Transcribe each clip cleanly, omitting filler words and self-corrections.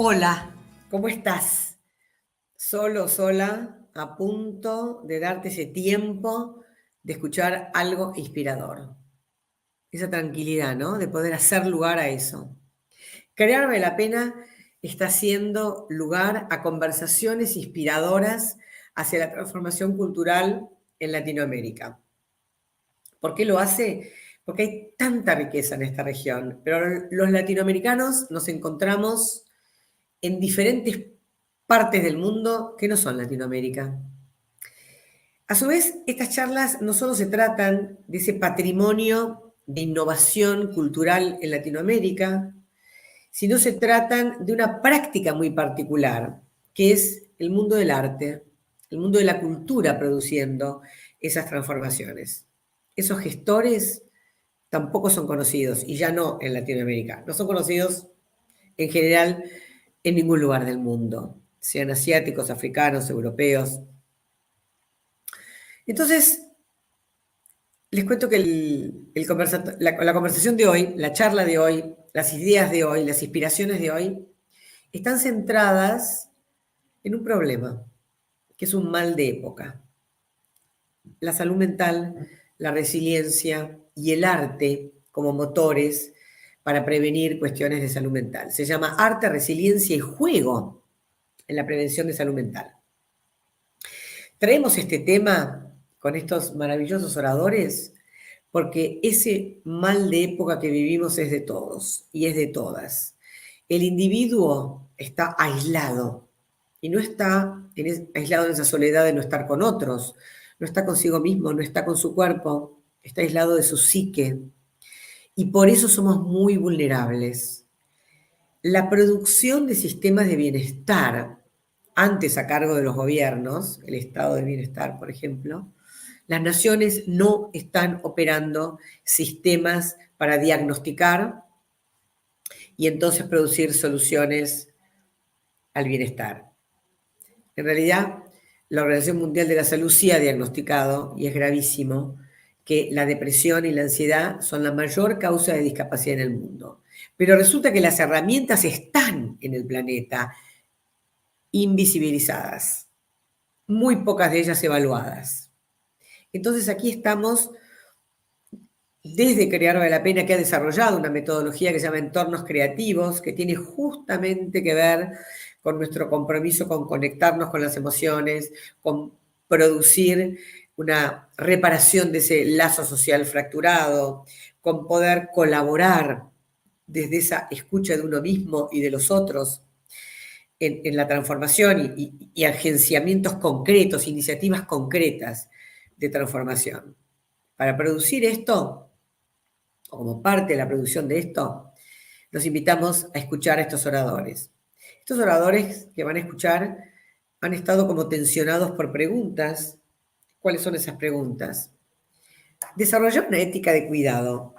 Hola, ¿cómo estás? Solo, sola, a punto de darte ese tiempo de escuchar algo inspirador. Esa tranquilidad, ¿no? De poder hacer lugar a eso. Crear Vale la Pena está haciendo lugar a conversaciones inspiradoras hacia la transformación cultural en Latinoamérica. ¿Por qué lo hace? Porque hay tanta riqueza en esta región, pero los latinoamericanos nos encontramos en diferentes partes del mundo que no son Latinoamérica. A su vez, estas charlas no solo se tratan de ese patrimonio de innovación cultural en Latinoamérica, sino se tratan de una práctica muy particular, que es el mundo del arte, el mundo de la cultura produciendo esas transformaciones. Esos gestores tampoco son conocidos, y ya no en Latinoamérica, no son conocidos en general en ningún lugar del mundo, sean asiáticos, africanos, europeos. Entonces, les cuento que la conversación de hoy, la charla de hoy, las ideas de hoy, las inspiraciones de hoy, están centradas en un problema, que es un mal de época. La salud mental, la resiliencia y el arte como motores para prevenir cuestiones de salud mental. Se llama arte, resiliencia y juego en la prevención de salud mental. Traemos este tema con estos maravillosos oradores porque ese mal de época que vivimos es de todos y es de todas. El individuo está aislado y no está aislado en esa soledad de no estar con otros, no está consigo mismo, no está con su cuerpo, está aislado de su psique y por eso somos muy vulnerables. La producción de sistemas de bienestar, antes a cargo de los gobiernos, el estado de bienestar, por ejemplo, las naciones no están operando sistemas para diagnosticar y entonces producir soluciones al bienestar. En realidad, la Organización Mundial de la Salud sí ha diagnosticado, y es gravísimo, que la depresión y la ansiedad son la mayor causa de discapacidad en el mundo. Pero resulta que las herramientas están en el planeta, invisibilizadas, muy pocas de ellas evaluadas. Entonces aquí estamos desde Crear Vale la Pena, que ha desarrollado una metodología que se llama entornos creativos, que tiene justamente que ver con nuestro compromiso con conectarnos con las emociones, con producir una reparación de ese lazo social fracturado, con poder colaborar desde esa escucha de uno mismo y de los otros en la transformación y agenciamientos concretos, iniciativas concretas de transformación. Para producir esto, o como parte de la producción de esto, los invitamos a escuchar a estos oradores. Estos oradores que van a escuchar han estado como tensionados por preguntas. ¿Cuáles son esas preguntas? Desarrollar una ética de cuidado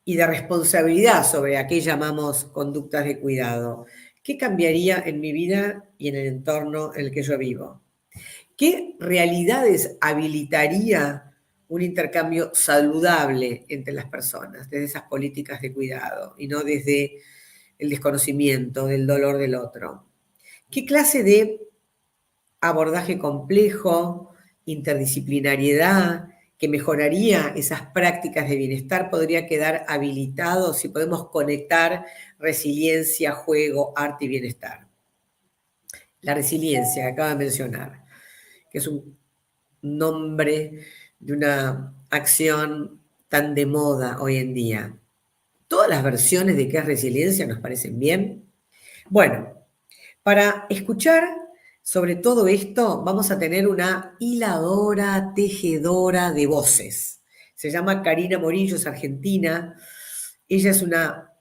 y de responsabilidad sobre a qué llamamos conductas de cuidado. ¿Qué cambiaría en mi vida y en el entorno en el que yo vivo? ¿Qué realidades habilitaría un intercambio saludable entre las personas, desde esas políticas de cuidado y no desde el desconocimiento del dolor del otro? ¿Qué clase de abordaje complejo, interdisciplinariedad, que mejoraría esas prácticas de bienestar podría quedar habilitado si podemos conectar resiliencia, juego, arte y bienestar? La resiliencia que acabo de mencionar, que es un nombre de una acción tan de moda hoy en día. Todas las versiones de qué es resiliencia nos parecen bien. Bueno, para escuchar sobre todo esto vamos a tener una hiladora, tejedora de voces. Se llama Karina Morillo, es argentina. Ella es una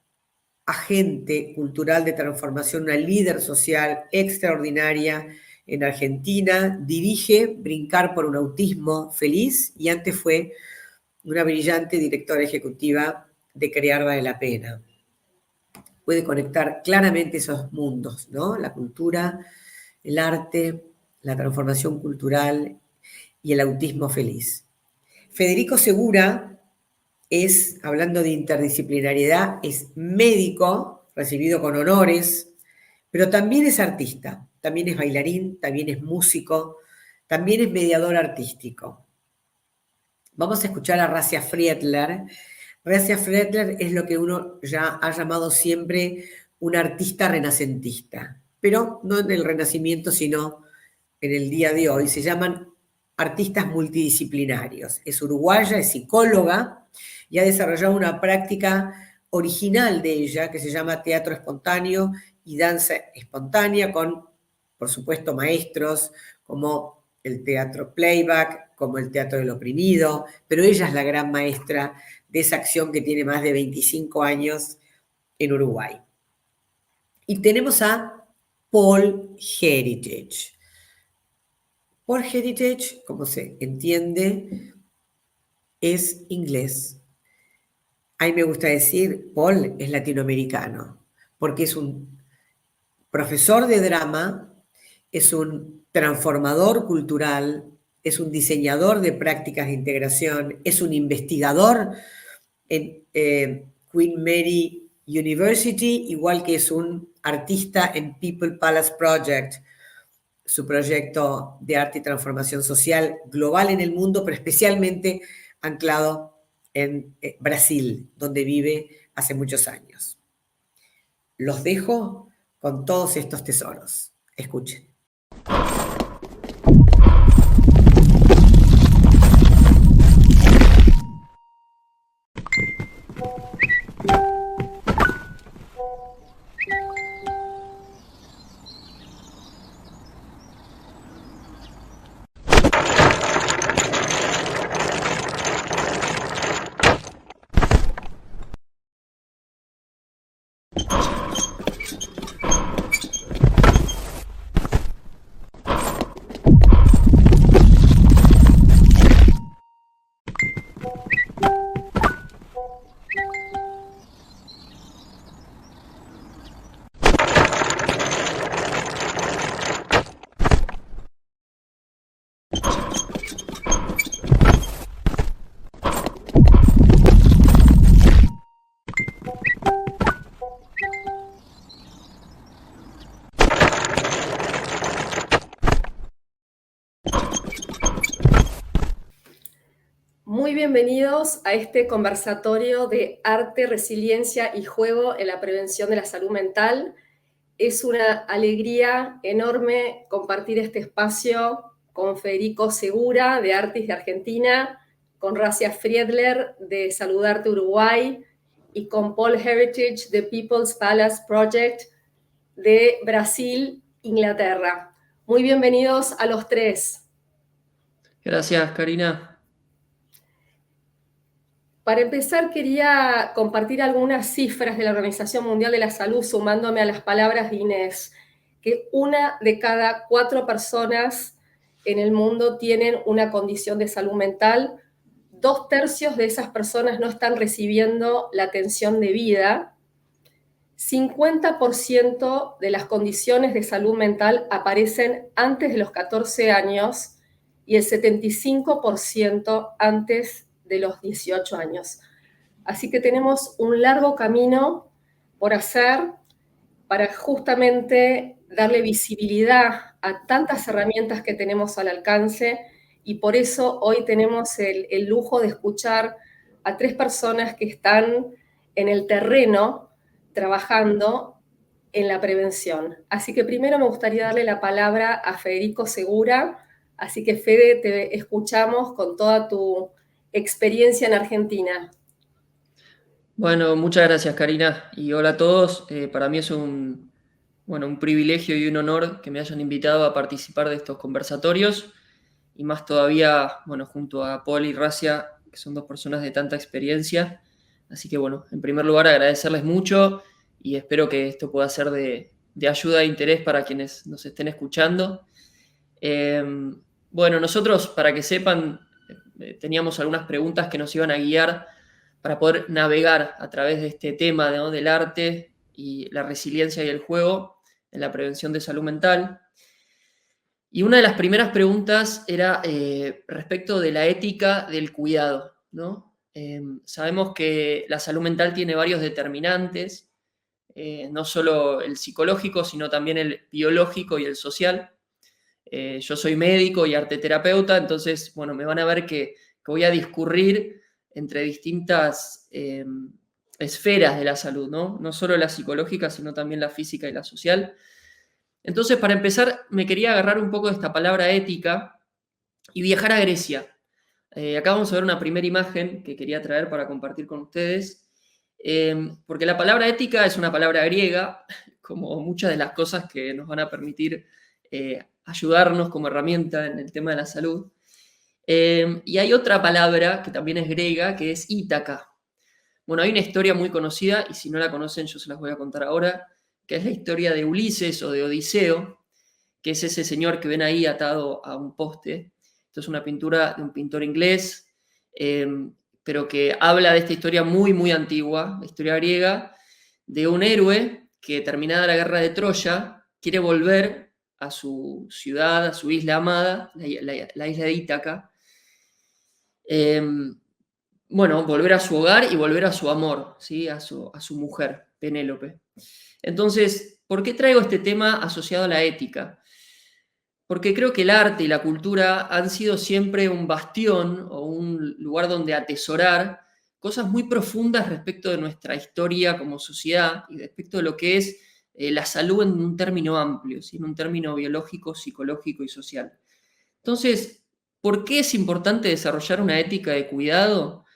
agente cultural de transformación, una líder social extraordinaria en Argentina, dirige Brincar por un autismo feliz y antes fue una brillante directora ejecutiva de Crear Vale la Pena. Puede conectar claramente esos mundos, ¿no? La cultura, el arte, la transformación cultural y el autismo feliz. Federico Segura es, hablando de interdisciplinariedad, es médico, recibido con honores pero también es artista, también es bailarín, también es músico, también es mediador artístico. Vamos a escuchar a Rasia Friedler. Rasia Friedler es lo que uno ya ha llamado siempre un artista renacentista, pero no en el Renacimiento, sino en el día de hoy. Se llaman artistas multidisciplinarios. Es uruguaya, es psicóloga y ha desarrollado una práctica original de ella que se llama teatro espontáneo y danza espontánea con, por supuesto, maestros como el teatro playback, como el teatro del oprimido, pero ella es la gran maestra de esa acción que tiene más de 25 años en Uruguay. Y tenemos a Paul Heritage. Paul Heritage, como se entiende, es inglés. A mí me gusta decir, Paul es latinoamericano, porque es un profesor de drama, es un transformador cultural, es un diseñador de prácticas de integración, es un investigador en Queen Mary University, igual que es un artista en People Palace Project, su proyecto de arte y transformación social global en el mundo, pero especialmente anclado en Brasil, donde vive hace muchos años. Los dejo con todos estos tesoros. Escuchen. Muy bienvenidos a este conversatorio de arte, resiliencia y juego en la prevención de la salud mental. Es una alegría enorme compartir este espacio con Federico Segura de Artis de Argentina, con Rasia Friedler de Saludarte Uruguay y con Paul Heritage de People's Palace Project de Brasil, Inglaterra. Muy bienvenidos a los tres. Gracias, Karina. Para empezar, quería compartir algunas cifras de la Organización Mundial de la Salud, sumándome a las palabras de Inés, que 1 de cada 4 personas en el mundo tienen una condición de salud mental. 2/3 de esas personas no están recibiendo la atención debida. 50% de las condiciones de salud mental aparecen antes de los 14 años y el 75% antes de los 18 años. Así que tenemos un largo camino por hacer para justamente darle visibilidad a tantas herramientas que tenemos al alcance, y por eso hoy tenemos el lujo de escuchar a 3 personas que están en el terreno trabajando en la prevención. Así que primero me gustaría darle la palabra a Federico Segura. Así que, Fede, te escuchamos con toda tu experiencia en Argentina. Bueno, muchas gracias, Karina, y hola a todos. Para mí es un privilegio y un honor que me hayan invitado a participar de estos conversatorios, y más todavía, junto a Paul y Rasia, que son 2 personas de tanta experiencia. Así que, en primer lugar, agradecerles mucho y espero que esto pueda ser de ayuda e interés para quienes nos estén escuchando. Nosotros, para que sepan, teníamos algunas preguntas que nos iban a guiar para poder navegar a través de este tema, ¿no?, del arte y la resiliencia y el juego en la prevención de salud mental. Y una de las primeras preguntas era respecto de la ética del cuidado, ¿no? Sabemos que la salud mental tiene varios determinantes, no solo el psicológico, sino también el biológico y el social. Yo soy médico y arteterapeuta, entonces, bueno, me van a ver que voy a discurrir entre distintas esferas de la salud, ¿no? No solo la psicológica, sino también la física y la social. Entonces, para empezar, me quería agarrar un poco de esta palabra ética y viajar a Grecia. Acá vamos a ver una primera imagen que quería traer para compartir con ustedes, porque la palabra ética es una palabra griega, como muchas de las cosas que nos van a permitir ayudarnos como herramienta en el tema de la salud. Y hay otra palabra que también es griega, que es Ítaca. Bueno, hay una historia muy conocida, y si no la conocen yo se las voy a contar ahora, que es la historia de Ulises o de Odiseo, que es ese señor que ven ahí atado a un poste. Esto es una pintura de un pintor inglés, pero que habla de esta historia muy, muy antigua, la historia griega, de un héroe que, terminada la guerra de Troya, quiere volver a su ciudad, a su isla amada, la isla de Ítaca. Bueno, volver a su hogar y volver a su amor, ¿sí? a su mujer, Penélope. Entonces, ¿por qué traigo este tema asociado a la ética? Porque creo que el arte y la cultura han sido siempre un bastión o un lugar donde atesorar cosas muy profundas respecto de nuestra historia como sociedad y respecto de lo que es la salud en un término amplio, ¿sí? En un término biológico, psicológico y social. Entonces, ¿por qué es importante desarrollar una ética de cuidado?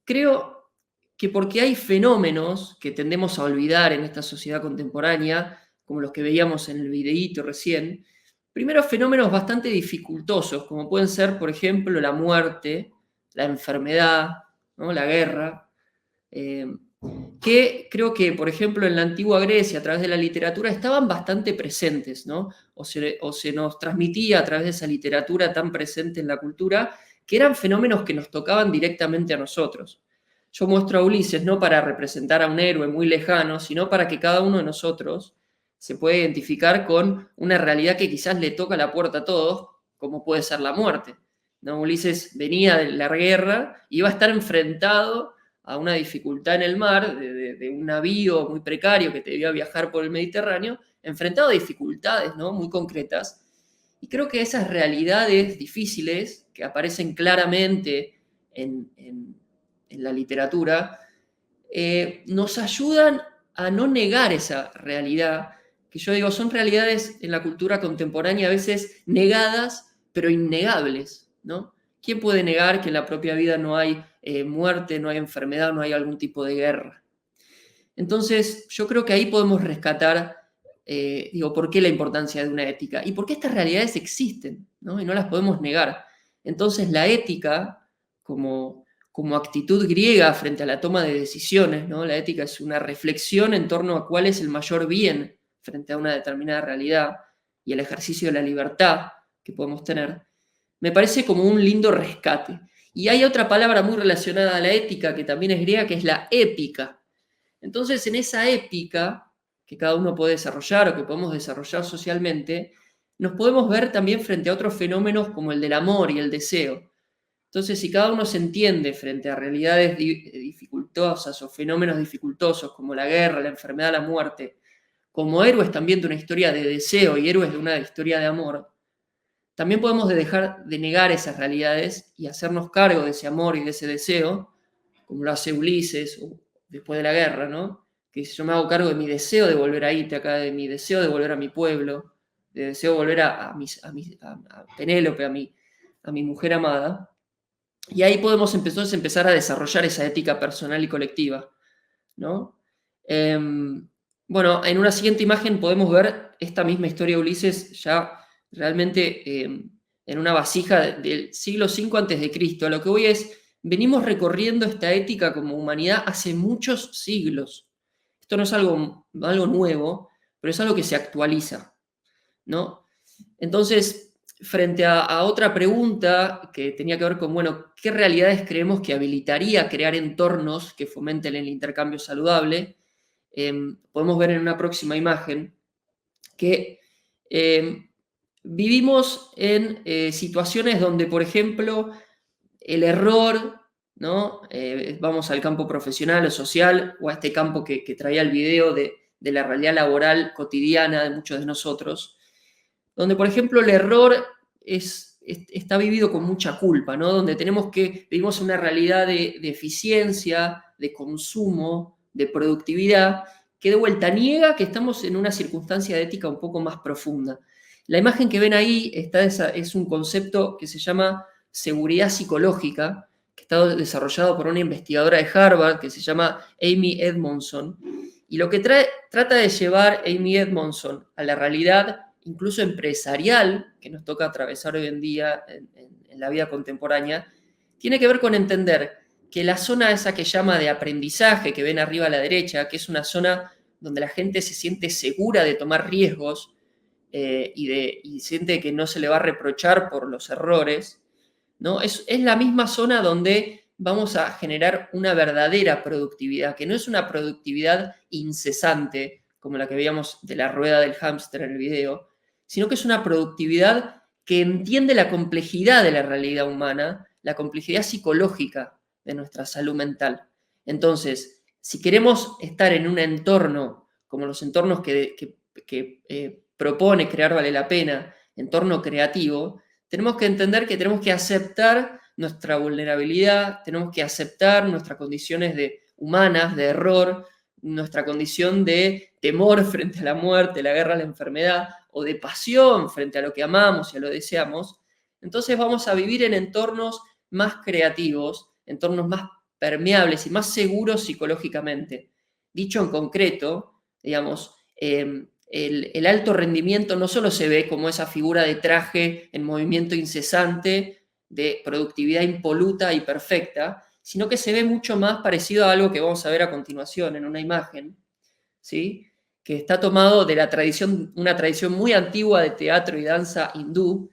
Creo que porque hay fenómenos que tendemos a olvidar en esta sociedad contemporánea, como los que veíamos en el videíto recién. Primero, fenómenos bastante dificultosos, como pueden ser, por ejemplo, la muerte, la enfermedad, ¿no? La guerra, que creo que, por ejemplo, en la antigua Grecia, a través de la literatura, estaban bastante presentes, ¿no? O se nos transmitía a través de esa literatura tan presente en la cultura, que eran fenómenos que nos tocaban directamente a nosotros. Yo muestro a Ulises no para representar a un héroe muy lejano, sino para que cada uno de nosotros se pueda identificar con una realidad que quizás le toca la puerta a todos, como puede ser la muerte, ¿no? Ulises venía de la guerra y iba a estar enfrentado a una dificultad en el mar, de un navío muy precario que debía viajar por el Mediterráneo, enfrentado a dificultades, ¿no? Muy concretas. Y creo que esas realidades difíciles, que aparecen claramente en la literatura, nos ayudan a no negar esa realidad, que yo digo, son realidades en la cultura contemporánea a veces negadas, pero innegables, ¿no? ¿Quién puede negar que en la propia vida no hay muerte, no hay enfermedad, no hay algún tipo de guerra? Entonces, yo creo que ahí podemos rescatar, ¿por qué la importancia de una ética? Y por qué estas realidades existen, ¿no? Y no las podemos negar. Entonces, la ética, como actitud griega frente a la toma de decisiones, ¿no? La ética es una reflexión en torno a cuál es el mayor bien frente a una determinada realidad y el ejercicio de la libertad que podemos tener. Me parece como un lindo rescate. Y hay otra palabra muy relacionada a la ética que también es griega, que es la épica. Entonces, en esa épica que cada uno puede desarrollar o que podemos desarrollar socialmente, nos podemos ver también frente a otros fenómenos como el del amor y el deseo. Entonces, si cada uno se entiende frente a realidades dificultosas o fenómenos dificultosos como la guerra, la enfermedad, la muerte, como héroes también de una historia de deseo y héroes de una historia de amor, también podemos dejar de negar esas realidades y hacernos cargo de ese amor y de ese deseo, como lo hace Ulises después de la guerra, ¿no? Que dice, yo me hago cargo de mi deseo de volver a Ítaca, de mi deseo de volver a mi pueblo, de deseo de volver a Penélope, a mi mujer amada. Y ahí podemos empezar a desarrollar esa ética personal y colectiva, ¿no? Bueno, en una siguiente imagen podemos ver esta misma historia de Ulises ya realmente en una vasija del siglo V a.C. A lo que voy es, venimos recorriendo esta ética como humanidad hace muchos siglos. Esto no es algo nuevo, pero es algo que se actualiza, ¿no? Entonces, frente a otra pregunta que tenía que ver con, bueno, ¿qué realidades creemos que habilitaría crear entornos que fomenten el intercambio saludable? Podemos ver en una próxima imagen que vivimos en situaciones donde, por ejemplo, el error, ¿no? Vamos al campo profesional o social o a este campo que traía el video de de la realidad laboral cotidiana de muchos de nosotros, donde, por ejemplo, el error está vivido con mucha culpa, ¿no? Donde vivimos una realidad de eficiencia, de consumo, de productividad, que de vuelta niega que estamos en una circunstancia de ética un poco más profunda. La imagen que ven ahí es un concepto que se llama seguridad psicológica, que está desarrollado por una investigadora de Harvard que se llama Amy Edmondson. Y lo que trata de llevar Amy Edmondson a la realidad, incluso empresarial, que nos toca atravesar hoy en día en la vida contemporánea, tiene que ver con entender que la zona esa que llama de aprendizaje, que ven arriba a la derecha, que es una zona donde la gente se siente segura de tomar riesgos y siente que no se le va a reprochar por los errores, ¿no? Es la misma zona donde vamos a generar una verdadera productividad, que no es una productividad incesante, como la que veíamos de la rueda del hámster en el video, sino que es una productividad que entiende la complejidad de la realidad humana, la complejidad psicológica de nuestra salud mental. Entonces, si queremos estar en un entorno como los entornos que propone Crear Vale la Pena, entorno creativo, tenemos que entender que tenemos que aceptar nuestra vulnerabilidad, tenemos que aceptar nuestras condiciones humanas, de error, nuestra condición de temor frente a la muerte, la guerra, la enfermedad, o de pasión frente a lo que amamos y a lo deseamos. Entonces vamos a vivir en entornos más creativos, entornos más permeables y más seguros psicológicamente. Dicho en concreto, digamos, el alto rendimiento no solo se ve como esa figura de traje en movimiento incesante, de productividad impoluta y perfecta, sino que se ve mucho más parecido a algo que vamos a ver a continuación en una imagen, ¿sí? Que está tomado de una tradición muy antigua de teatro y danza hindú.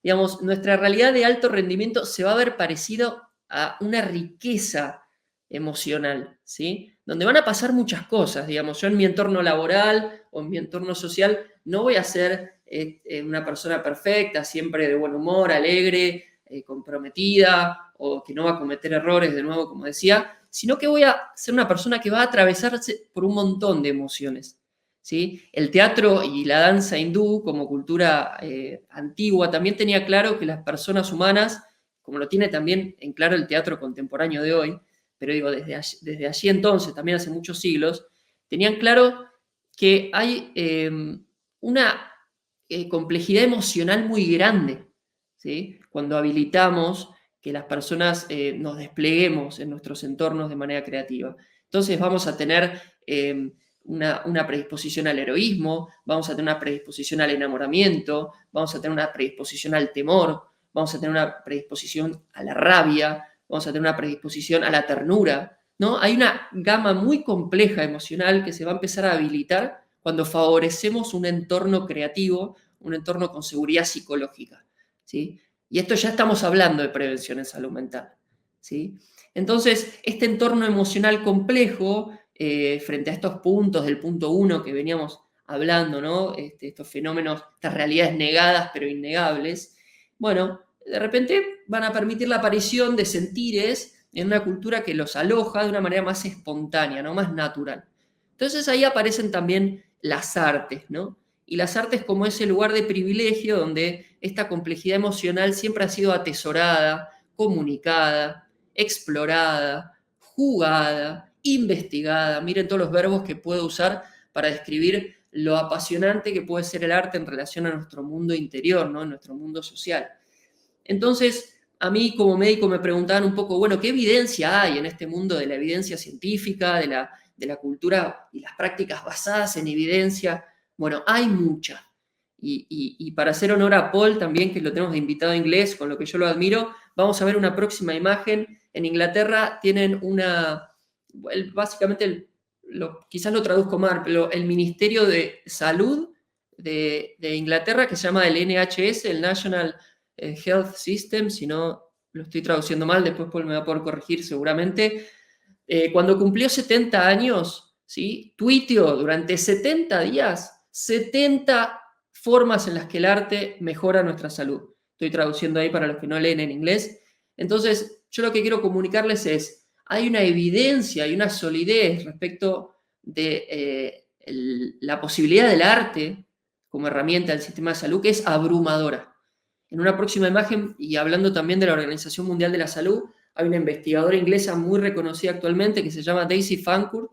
Digamos, nuestra realidad de alto rendimiento se va a ver parecido a una riqueza emocional, ¿sí? Donde van a pasar muchas cosas, digamos, yo en mi entorno laboral o en mi entorno social no voy a ser una persona perfecta, siempre de buen humor, alegre, comprometida, o que no va a cometer errores, de nuevo, como decía, sino que voy a ser una persona que va a atravesarse por un montón de emociones, ¿sí? El teatro y la danza hindú, como cultura antigua, también tenía claro que las personas humanas, como lo tiene también en claro el teatro contemporáneo de hoy, pero digo, desde allí entonces, también hace muchos siglos, tenían claro que hay una complejidad emocional muy grande, ¿sí? Cuando habilitamos que las personas nos despleguemos en nuestros entornos de manera creativa. Entonces vamos a tener una predisposición al heroísmo, vamos a tener una predisposición al enamoramiento, vamos a tener una predisposición al temor, vamos a tener una predisposición a la rabia, vamos a tener una predisposición a la ternura, ¿no? Hay una gama muy compleja emocional que se va a empezar a habilitar cuando favorecemos un entorno creativo, un entorno con seguridad psicológica, ¿sí? Y esto ya estamos hablando de prevención en salud mental, ¿sí? Entonces, este entorno emocional complejo, frente a estos puntos del punto 1 que veníamos hablando, ¿no? Estos fenómenos, estas realidades negadas pero innegables, bueno, de repente van a permitir la aparición de sentires en una cultura que los aloja de una manera más espontánea, ¿no? Más natural. Entonces ahí aparecen también las artes, ¿no? Y las artes como ese lugar de privilegio donde esta complejidad emocional siempre ha sido atesorada, comunicada, explorada, jugada, investigada. Miren todos los verbos que puedo usar para describir lo apasionante que puede ser el arte en relación a nuestro mundo interior, ¿no? En nuestro mundo social. Entonces, a mí como médico me preguntaban un poco, bueno, ¿qué evidencia hay en este mundo de la evidencia científica, de la cultura y las prácticas basadas en evidencia? Bueno, hay mucha. Y para hacer honor a Paul también, que lo tenemos de invitado inglés, con lo que yo lo admiro, vamos a ver una próxima imagen. En Inglaterra tienen básicamente, quizás lo traduzco mal, pero el Ministerio de Salud de Inglaterra, que se llama el NHS, el National Health System, si no lo estoy traduciendo mal, después Paul me va a poder corregir seguramente. Cuando cumplió 70 años, ¿sí? Tuiteó durante 70 días 70 formas en las que el arte mejora nuestra salud. Estoy traduciendo ahí para los que no leen en inglés. Entonces, yo lo que quiero comunicarles es, hay una evidencia y una solidez respecto de la posibilidad del arte como herramienta del sistema de salud, que es abrumadora. En una próxima imagen, y hablando también de la Organización Mundial de la Salud, hay una investigadora inglesa muy reconocida actualmente que se llama Daisy Fancourt,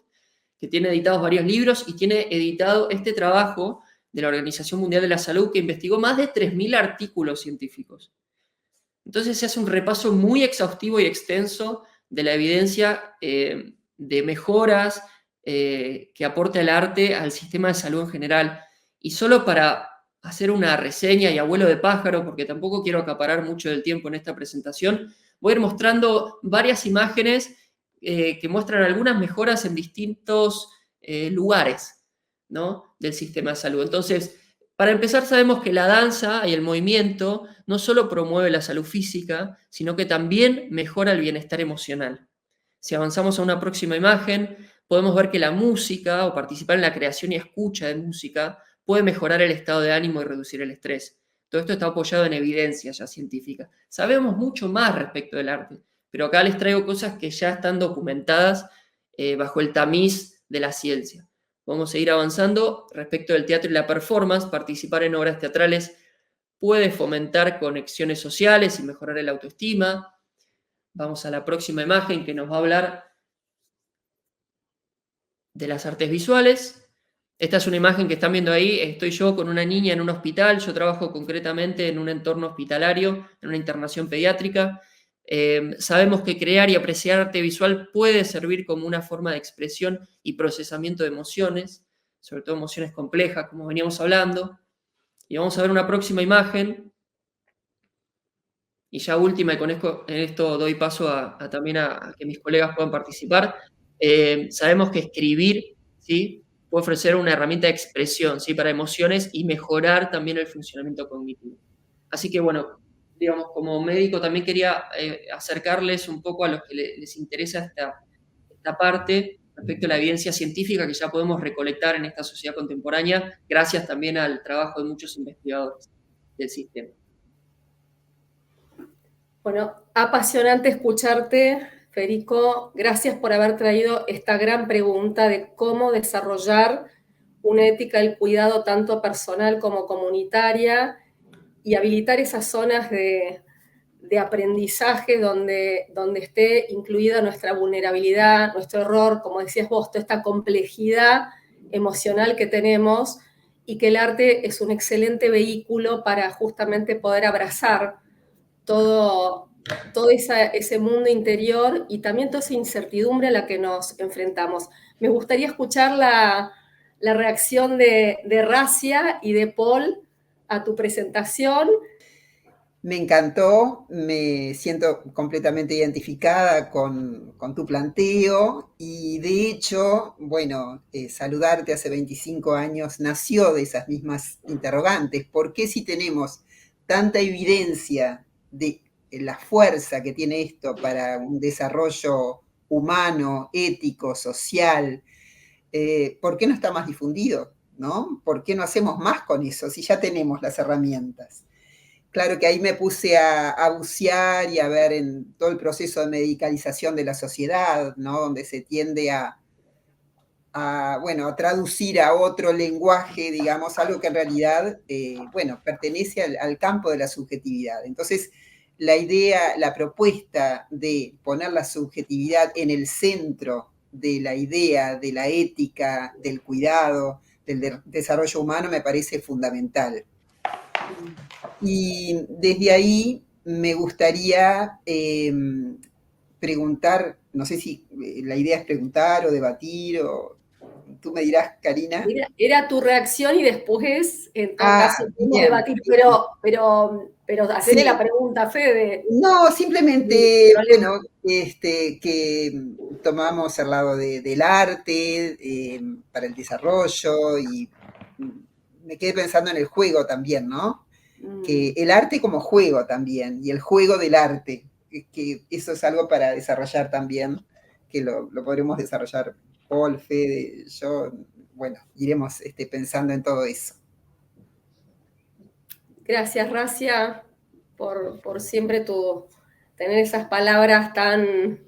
que tiene editados varios libros y tiene editado este trabajo de la Organización Mundial de la Salud, que investigó más de 3.000 artículos científicos. Entonces se hace un repaso muy exhaustivo y extenso de la evidencia de mejoras que aporta el arte al sistema de salud en general. Y solo para hacer una reseña y abuelo de pájaro, porque tampoco quiero acaparar mucho del tiempo en esta presentación, voy a ir mostrando varias imágenes que muestran algunas mejoras en distintos lugares, ¿no?, del sistema de salud. Entonces, para empezar, sabemos que la danza y el movimiento no solo promueve la salud física, sino que también mejora el bienestar emocional. Si avanzamos a una próxima imagen, podemos ver que la música o participar en la creación y escucha de música puede mejorar el estado de ánimo y reducir el estrés. Todo esto está apoyado en evidencia ya científica. Sabemos mucho más respecto del arte, pero acá les traigo cosas que ya están documentadas bajo el tamiz de la ciencia. Vamos a seguir avanzando. Respecto del teatro y la performance, participar en obras teatrales puede fomentar conexiones sociales y mejorar el autoestima. Vamos a la próxima imagen que nos va a hablar de las artes visuales. Esta es una imagen que están viendo ahí. Estoy yo con una niña en un hospital. Yo trabajo concretamente en un entorno hospitalario, en una internación pediátrica. Sabemos que crear y apreciar arte visual puede servir como una forma de expresión y procesamiento de emociones, sobre todo emociones complejas, como veníamos hablando. Y vamos a ver una próxima imagen. Y ya última, y con esto doy paso también a que mis colegas puedan participar. Sabemos que escribir, ¿sí?, puede ofrecer una herramienta de expresión, ¿sí?, para emociones y mejorar también el funcionamiento cognitivo. Así que, bueno, digamos, como médico también quería acercarles un poco a los que les interesa esta parte respecto a la evidencia científica que ya podemos recolectar en esta sociedad contemporánea, gracias también al trabajo de muchos investigadores del sistema. Bueno, apasionante escucharte, Federico. Gracias por haber traído esta gran pregunta de cómo desarrollar una ética del cuidado tanto personal como comunitaria y habilitar esas zonas de aprendizaje donde esté incluida nuestra vulnerabilidad, nuestro error, como decías vos, toda esta complejidad emocional que tenemos, y que el arte es un excelente vehículo para justamente poder abrazar todo ese mundo interior y también toda esa incertidumbre a la que nos enfrentamos. Me gustaría escuchar la reacción de Racia y de Paul a tu presentación. Me encantó, me siento completamente identificada con tu planteo y de hecho, bueno, Saludarte hace 25 años nació de esas mismas interrogantes. ¿Por qué si tenemos tanta evidencia de la fuerza que tiene esto para un desarrollo humano, ético, social, por qué no está más difundido, ¿no? ¿Por qué no hacemos más con eso si ya tenemos las herramientas? Claro que ahí me puse a bucear y a ver en todo el proceso de medicalización de la sociedad, ¿no?, donde se tiende a traducir a otro lenguaje, digamos, algo que en realidad, pertenece al campo de la subjetividad. Entonces, la idea, la propuesta de poner la subjetividad en el centro de la idea, de la ética, del cuidado, del desarrollo humano, me parece fundamental. Y desde ahí me gustaría preguntar, no sé si la idea es preguntar o debatir, o tú me dirás, Karina. Era tu reacción y después, en todo caso, podemos debatir, pero hacerle la pregunta, Fede. No, simplemente, bueno, que tomamos el lado del arte para el desarrollo y me quedé pensando en el juego también, ¿no? Que el arte como juego también, y el juego del arte, que eso es algo para desarrollar también, que lo podremos desarrollar Paul, Fede, yo, bueno, iremos pensando en todo eso. Gracias, Racia, por siempre tener esas palabras tan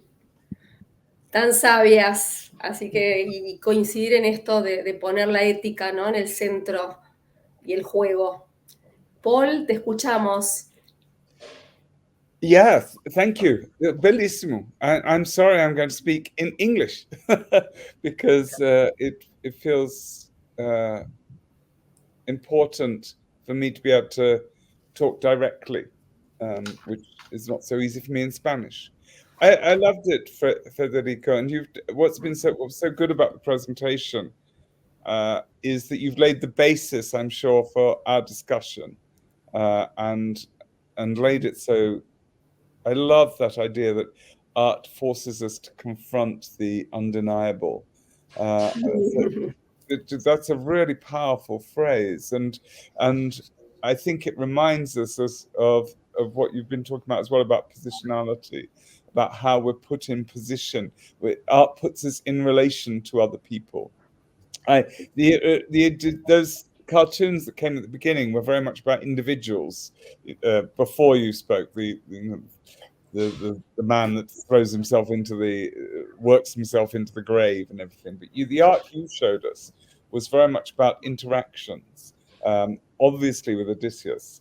tan sabias, así que y coincidir en esto de poner la ética, ¿no?, en el centro y el juego. Paul, te escuchamos. Yes, thank you. Bellissimo. I'm sorry, I'm going to speak in English because it feels important for me to be able to talk directly, which is not so easy for me in Spanish. I loved it, Federico, and what's been so good about the presentation is that you've laid the basis, I'm sure, for our discussion, and laid it so. I love that idea that art forces us to confront the undeniable. That's a really powerful phrase, and I think it reminds us of what you've been talking about as well, about positionality, about how we're put in position. Art puts us in relation to other people. Those cartoons that came at the beginning were very much about individuals. Before you spoke, the man that throws himself into works himself into the grave and everything. But the art you showed us was very much about interactions, obviously with Odysseus,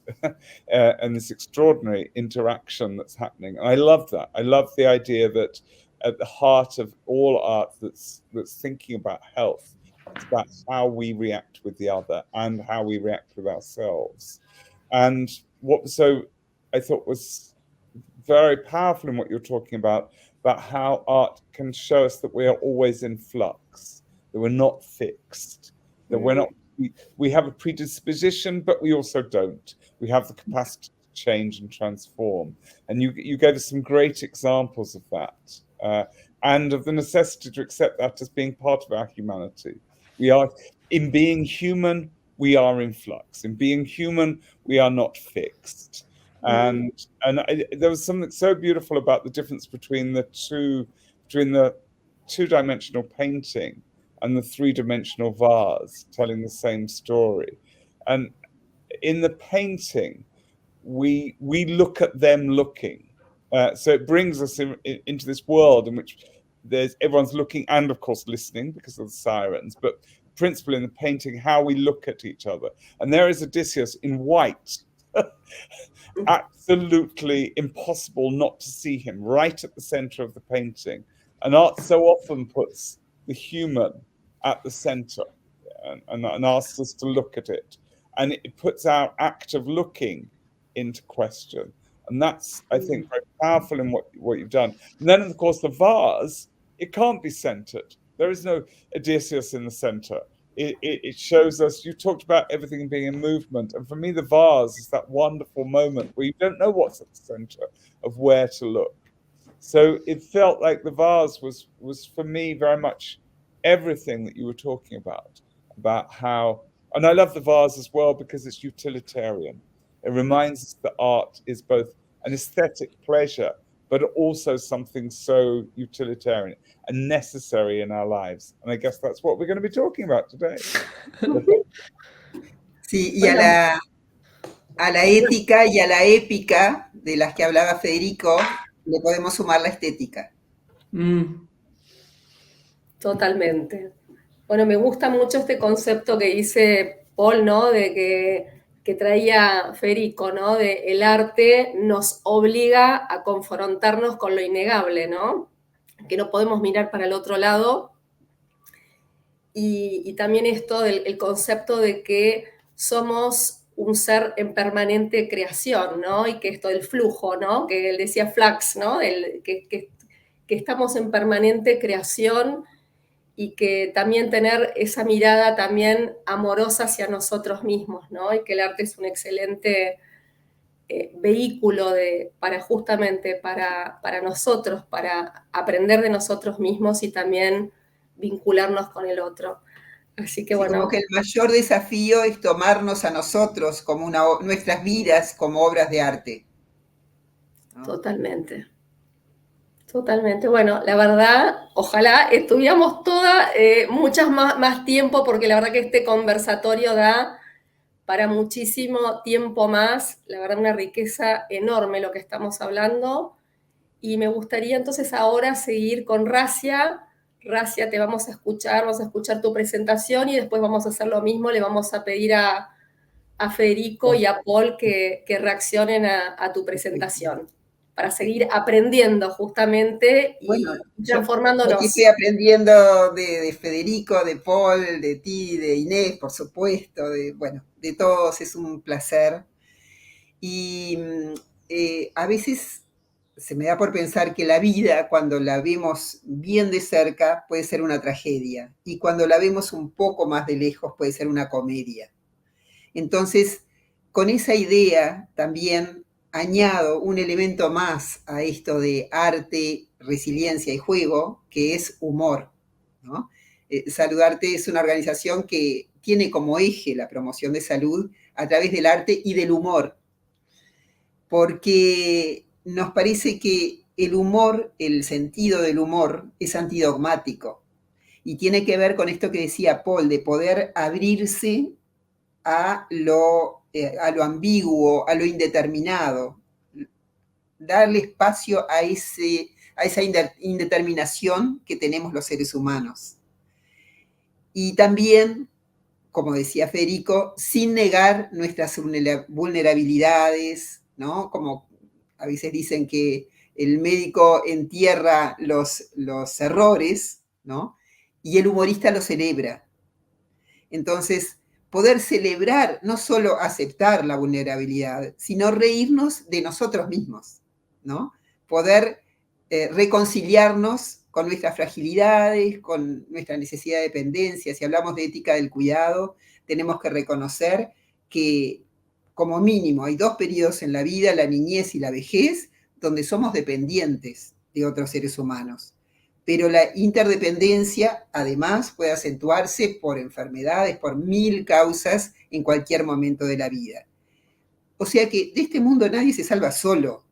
and this extraordinary interaction that's happening. And I love that. I love the idea that at the heart of all art that's thinking about health, it's about how we react with the other and how we react with ourselves. And what I thought was very powerful in what you're talking about how art can show us that we are always in flux, that we're not fixed, that we're not, we have a predisposition, but we also don't. We have the capacity to change and transform. And you gave us some great examples of that, and of the necessity to accept that as being part of our humanity. We are, in being human, we are in flux. In being human, we are not fixed. And there was something so beautiful about the difference between the two-dimensional painting and the three-dimensional vase telling the same story. And in the painting, we look at them looking. So it brings us into this world in which everyone's looking and, of course, listening because of the sirens, but principally in the painting, how we look at each other. And there is Odysseus in white. Absolutely impossible not to see him right at the center of the painting. And art so often puts the human at the center and asks us to look at it. And it puts our act of looking into question. And that's, I think, very powerful in what you've done. And then, of course, the vase, it can't be centered. There is no Odysseus in the center. It shows us, you talked about everything being in movement. And for me, the vase is that wonderful moment where you don't know what's at the center of where to look. So it felt like the vase was for me very much everything that you were talking about how, and I love the vase as well because it's utilitarian. It reminds us that art is both an aesthetic pleasure, but also something so utilitarian and necessary in our lives. And I guess that's what we're going to be talking about today. Sí, y a la ética y a la épica de las que hablaba Federico, le podemos sumar la estética. Totalmente. Bueno, me gusta mucho este concepto que dice Paul, ¿no? De que traía Federico, ¿no? De el arte nos obliga a confrontarnos con lo innegable, ¿no? Que no podemos mirar para el otro lado. Y también esto del concepto de que somos un ser en permanente creación, ¿no? Y que esto del flujo, ¿no? Que él decía flux, ¿no? Que estamos en permanente creación y que también tener esa mirada también amorosa hacia nosotros mismos, ¿no? Y que el arte es un excelente vehículo para nosotros, para aprender de nosotros mismos y también vincularnos con el otro. Así que sí, bueno. Como que el mayor desafío es tomarnos a nosotros como nuestras vidas como obras de arte, ¿no? Totalmente. Totalmente. Bueno, la verdad, ojalá estuviéramos muchas más tiempo, porque la verdad que este conversatorio da para muchísimo tiempo más. La verdad, una riqueza enorme lo que estamos hablando. Y me gustaría entonces ahora seguir con Racia. Racia, te vamos a escuchar tu presentación y después vamos a hacer lo mismo, le vamos a pedir a Federico y a Paul que reaccionen a tu presentación, para seguir aprendiendo justamente y Bueno, yo transformándonos. aquí estoy aprendiendo de Federico, de Paul, de ti, de Inés, por supuesto, bueno, de todos, es un placer. Y a veces se me da por pensar que la vida, cuando la vemos bien de cerca, puede ser una tragedia, y cuando la vemos un poco más de lejos, puede ser una comedia. Entonces, con esa idea también añado un elemento más a esto de arte, resiliencia y juego, que es humor, ¿no? Saludarte es una organización que tiene como eje la promoción de salud a través del arte y del humor, porque nos parece que el humor, el sentido del humor, es antidogmático y tiene que ver con esto que decía Paul, de poder abrirse a lo ambiguo, a lo indeterminado, darle espacio a esa indeterminación que tenemos los seres humanos. Y también, como decía Federico, sin negar nuestras vulnerabilidades, ¿no? Como a veces dicen que el médico entierra los errores, ¿no? Y el humorista los celebra. Entonces, poder celebrar, no solo aceptar la vulnerabilidad, sino reírnos de nosotros mismos, ¿no? Poder reconciliarnos con nuestras fragilidades, con nuestra necesidad de dependencia. Si hablamos de ética del cuidado, tenemos que reconocer que como mínimo hay 2 periodos en la vida, la niñez y la vejez, donde somos dependientes de otros seres humanos. Pero la interdependencia además puede acentuarse por enfermedades, por 1000 causas en cualquier momento de la vida. O sea que de este mundo nadie se salva solo.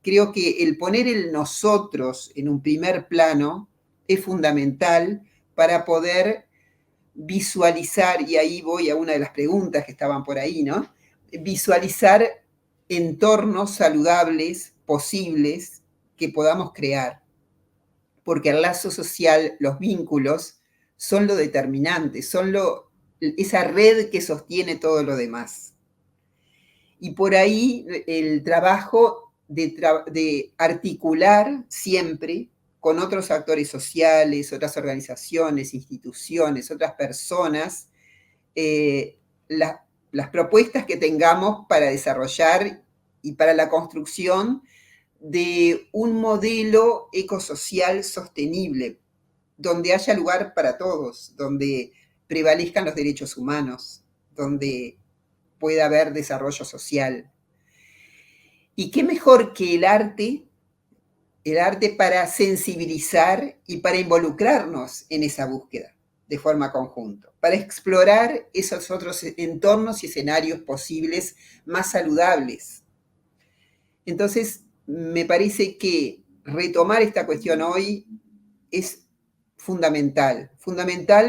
Creo que el poner el nosotros en un primer plano es fundamental para poder visualizar, y ahí voy a una de las preguntas que estaban por ahí, ¿no? Visualizar entornos saludables, posibles, que podamos crear. Porque el lazo social, los vínculos, son lo determinante, son esa red que sostiene todo lo demás. Y por ahí el trabajo de articular siempre con otros actores sociales, otras organizaciones, instituciones, otras personas, las propuestas que tengamos para desarrollar y para la construcción de un modelo ecosocial sostenible, donde haya lugar para todos, donde prevalezcan los derechos humanos, donde pueda haber desarrollo social. ¿Y qué mejor que el arte para sensibilizar y para involucrarnos en esa búsqueda de forma conjunta, para explorar esos otros entornos y escenarios posibles más saludables? Entonces, me parece que retomar esta cuestión hoy es fundamental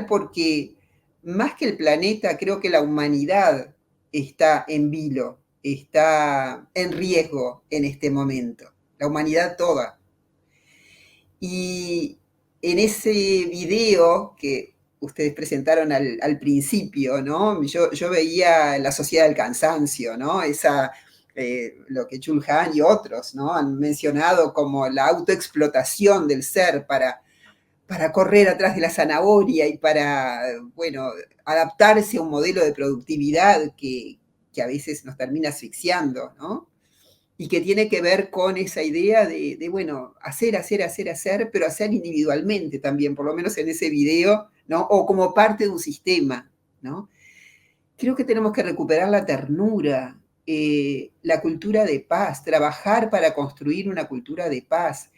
porque más que el planeta, creo que la humanidad está en vilo, está en riesgo en este momento, la humanidad toda. Y en ese video que ustedes presentaron al principio, ¿no? Yo veía la sociedad del cansancio, ¿no? Lo que Jules Han y otros, ¿no? Han mencionado como la autoexplotación del ser para correr atrás de la zanahoria y para, bueno, adaptarse a un modelo de productividad que a veces nos termina asfixiando, ¿no? Y que tiene que ver con esa idea de bueno, hacer, pero hacer individualmente también, por lo menos en ese video, ¿no? O como parte de un sistema, ¿no? Creo que tenemos que recuperar la ternura, la cultura de paz, trabajar para construir una cultura de paz.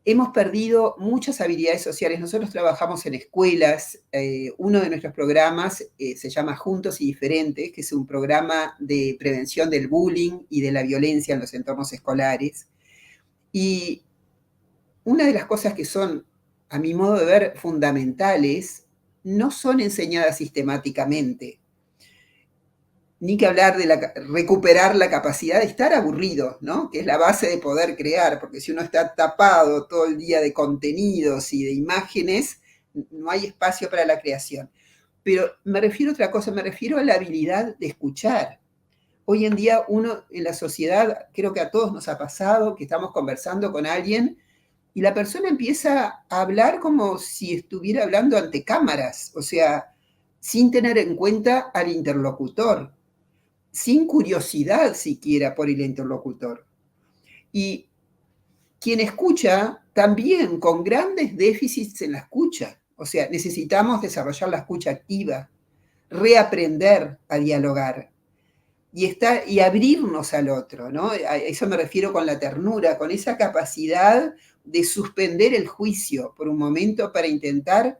Hemos perdido muchas habilidades sociales. Nosotros trabajamos en escuelas. Uno de nuestros programas se llama Juntos y Diferentes, que es un programa de prevención del bullying y de la violencia en los entornos escolares. Y una de las cosas que son, a mi modo de ver, fundamentales, no son enseñadas sistemáticamente. ni que hablar de recuperar la capacidad de estar aburrido, ¿no? Que es la base de poder crear, porque si uno está tapado todo el día de contenidos y de imágenes, no hay espacio para la creación. Pero me refiero a otra cosa, me refiero a la habilidad de escuchar. Hoy en día uno en la sociedad, creo que a todos nos ha pasado, que estamos conversando con alguien y la persona empieza a hablar como si estuviera hablando ante cámaras, o sea, sin tener en cuenta al interlocutor, sin curiosidad siquiera por el interlocutor. Y quien escucha también con grandes déficits en la escucha, o sea, necesitamos desarrollar la escucha activa, reaprender a dialogar y abrirnos al otro, ¿no? A eso me refiero con la ternura, con esa capacidad de suspender el juicio por un momento para intentar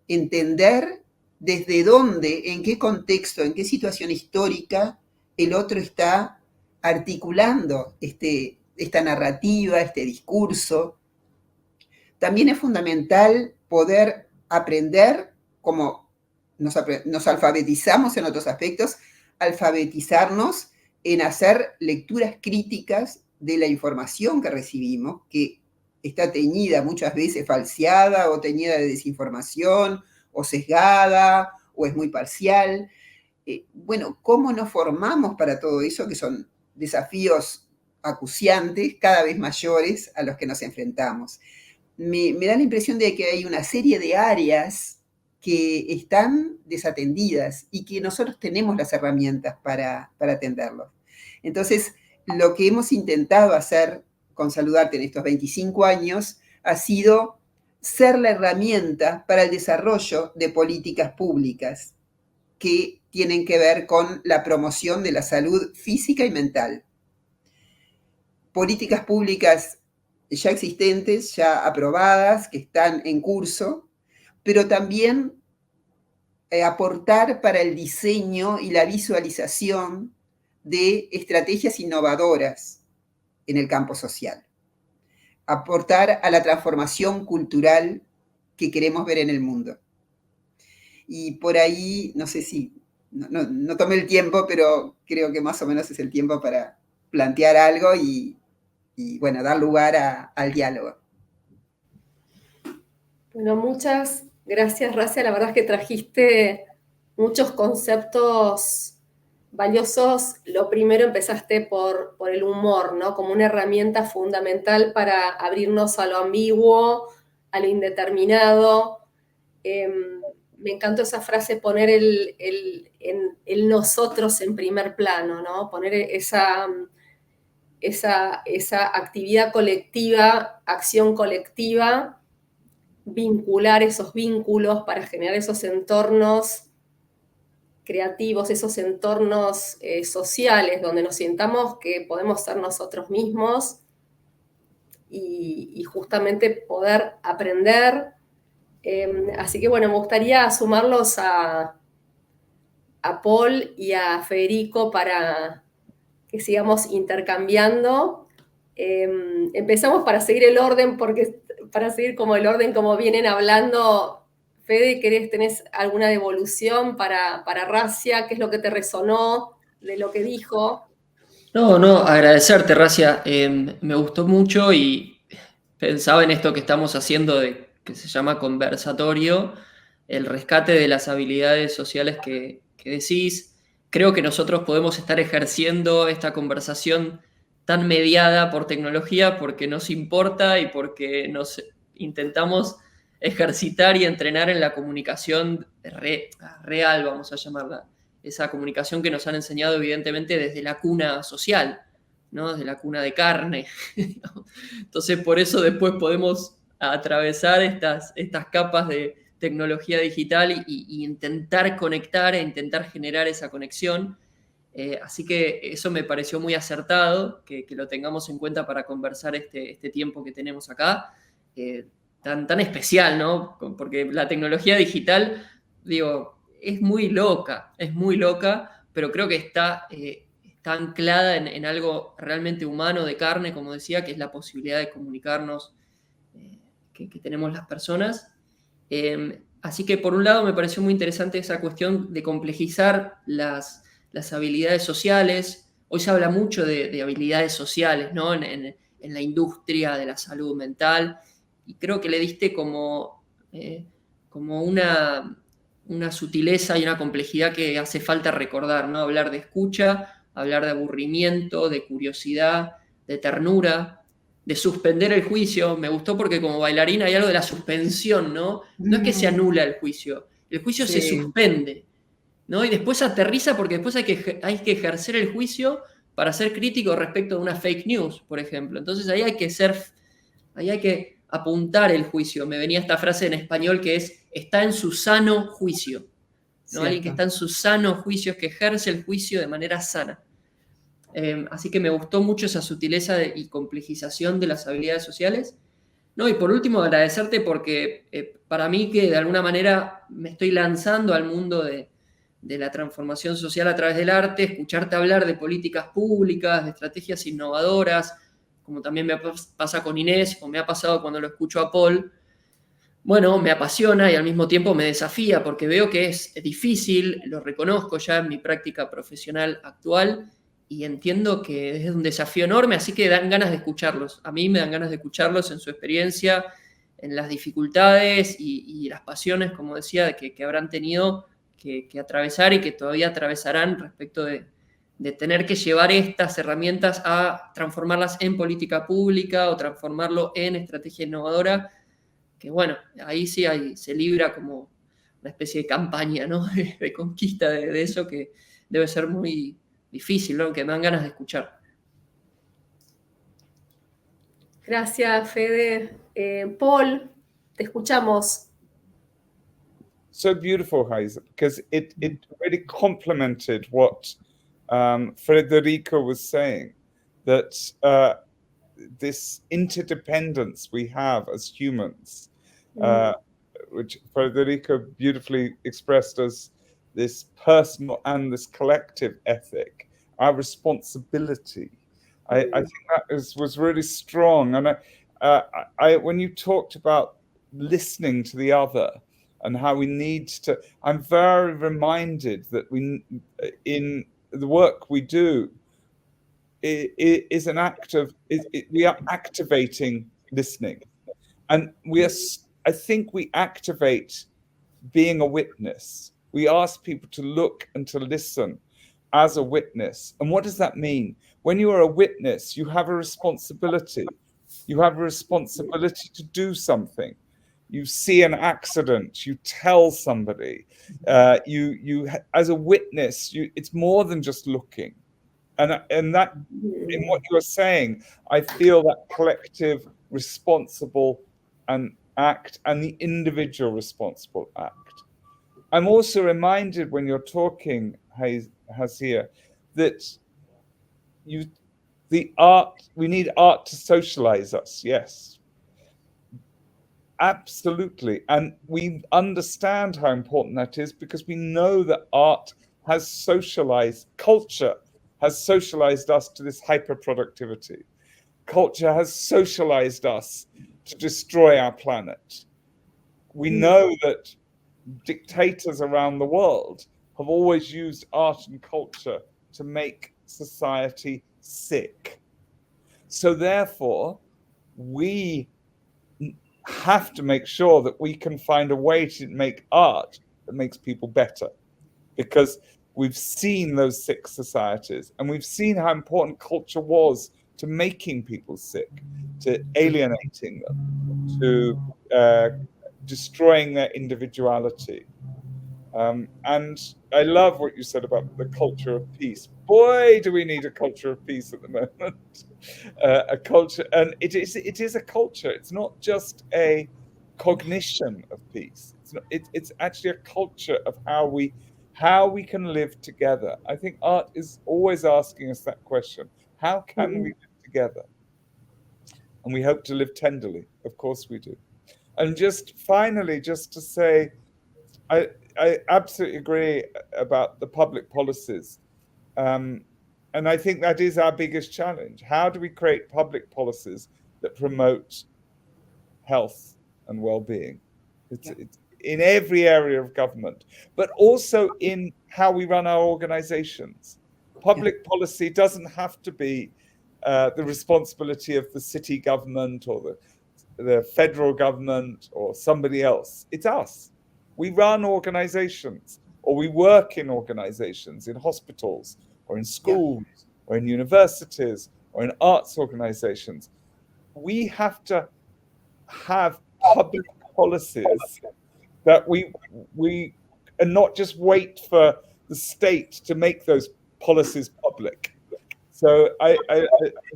entender desde dónde, en qué contexto, en qué situación histórica el otro está articulando esta narrativa, este discurso. También es fundamental poder aprender, como nos alfabetizamos en otros aspectos, alfabetizarnos en hacer lecturas críticas de la información que recibimos, que está teñida muchas veces falseada o teñida de desinformación o sesgada o es muy parcial. Bueno, ¿cómo nos formamos para todo eso? Que son desafíos acuciantes, cada vez mayores a los que nos enfrentamos. Me da la impresión de que hay una serie de áreas que están desatendidas y que nosotros tenemos las herramientas para atenderlos. Entonces, lo que hemos intentado hacer con Saludarte en estos 25 años ha sido ser la herramienta para el desarrollo de políticas públicas que tienen que ver con la promoción de la salud física y mental. Políticas públicas ya existentes, ya aprobadas, que están en curso, pero también aportar para el diseño y la visualización de estrategias innovadoras en el campo social. Aportar a la transformación cultural que queremos ver en el mundo. Y por ahí, no sé si, no tomé el tiempo, pero creo que más o menos es el tiempo para plantear algo y bueno, dar lugar al diálogo. Bueno, muchas gracias, Racia. La verdad es que trajiste muchos conceptos valiosos. Lo primero empezaste por el humor, ¿no? Como una herramienta fundamental para abrirnos a lo ambiguo, a lo indeterminado. Me encantó esa frase, poner el nosotros en primer plano, ¿no? Poner esa actividad colectiva, acción colectiva, vincular esos vínculos para generar esos entornos creativos, esos entornos sociales donde nos sintamos que podemos ser nosotros mismos y justamente poder aprender. Así que bueno, me gustaría sumarlos a Paul y a Federico para que sigamos intercambiando. Empezamos para seguir el orden, para seguir como el orden como vienen hablando. Fede, ¿tenés alguna devolución para Racia? ¿Qué es lo que te resonó de lo que dijo? No, agradecerte, Racia. Me gustó mucho y pensaba en esto que estamos haciendo, que se llama conversatorio, el rescate de las habilidades sociales que decís. Creo que nosotros podemos estar ejerciendo esta conversación tan mediada por tecnología porque nos importa y porque nos intentamos ejercitar y entrenar en la comunicación real, vamos a llamarla. Esa comunicación que nos han enseñado evidentemente desde la cuna social, ¿no? Desde la cuna de carne. Entonces, por eso después podemos atravesar estas capas de tecnología digital y intentar conectar e intentar generar esa conexión. Así que eso me pareció muy acertado, que lo tengamos en cuenta para conversar este tiempo que tenemos acá, tan especial, ¿no? Porque la tecnología digital, digo, es muy loca, pero creo que está anclada en algo realmente humano, de carne, como decía, que es la posibilidad de comunicarnos que tenemos las personas. Así que por un lado me pareció muy interesante esa cuestión de complejizar las las habilidades sociales. Hoy se habla mucho de habilidades sociales, ¿no? En la industria de la salud mental, y creo que le diste como una sutileza y una complejidad que hace falta recordar, ¿no? Hablar de escucha, hablar de aburrimiento, de curiosidad, de ternura, de suspender el juicio. Me gustó porque como bailarina hay algo de la suspensión, ¿no? No es que se anula el juicio se suspende, ¿no? Y después aterriza porque después hay que ejercer el juicio para ser crítico respecto de una fake news, por ejemplo. Entonces ahí hay que apuntar el juicio. Me venía esta frase en español que es, está en su sano juicio, ¿no? Alguien que está en su sano juicio, que ejerce el juicio de manera sana. Así que me gustó mucho esa sutileza y complejización de las habilidades sociales. No, y por último, agradecerte porque para mí que de alguna manera me estoy lanzando al mundo de la transformación social a través del arte, escucharte hablar de políticas públicas, de estrategias innovadoras, como también me pasa con Inés, o me ha pasado cuando lo escucho a Paul, bueno, me apasiona y al mismo tiempo me desafía porque veo que es difícil, lo reconozco ya en mi práctica profesional actual y entiendo que es un desafío enorme, así que dan ganas de escucharlos. A mí me dan ganas de escucharlos en su experiencia, en las dificultades y las pasiones, como decía, que habrán tenido que atravesar y que todavía atravesarán respecto de tener que llevar estas herramientas a transformarlas en política pública o transformarlo en estrategia innovadora, que bueno, ahí sí se libra como una especie de campaña, ¿no? de conquista de eso que debe ser muy difícil, ¿no? Que me dan ganas de escuchar. Gracias, Fede. Paul, te escuchamos. So beautiful, Hazel, because it really complemented what Federico was saying, that this interdependence we have as humans, which Federico beautifully expressed as this personal and this collective ethic, our responsibility. I think that was really strong. And I when you talked about listening to the other and how we need to, I'm very reminded that we, in the work we do, it is an act of, we are activating listening. And I think we activate being a witness. We ask people to look and to listen as a witness. And what does that mean? When you are a witness, you have a responsibility. You have a responsibility to do something. You see an accident, you tell somebody. You as a witness, it's more than just looking. And that, in what you are saying, I feel that collective responsible and act and the individual responsible act. I'm also reminded when you're talking, Hasia, that we need art to socialize us, yes. Absolutely. And we understand how important that is because we know that art has socialized, culture has socialized us to this hyper-productivity. Culture has socialized us to destroy our planet. We know that dictators around the world have always used art and culture to make society sick. So therefore, we have to make sure that we can find a way to make art that makes people better, because we've seen those sick societies and we've seen how important culture was to making people sick, to alienating them, to destroying their individuality. And I love what you said about the culture of peace. Boy, do we need a culture of peace at the moment. A culture, and it is a culture. It's not just a cognition of peace. It's actually a culture of how we can live together. I think art is always asking us that question. How can we live together? And we hope to live tenderly. Of course we do. And just finally, just to say, I absolutely agree about the public policies. And I think that is our biggest challenge. How do we create public policies that promote health and well-being? in every area of government, but also in how we run our organizations. Public policy doesn't have to be the responsibility of the city government or the federal government or somebody else. It's us. We run organizations, or we work in organizations, in hospitals or in schools or in universities or in arts organizations. We have to have public policies that we and not just wait for the state to make those policies public. So I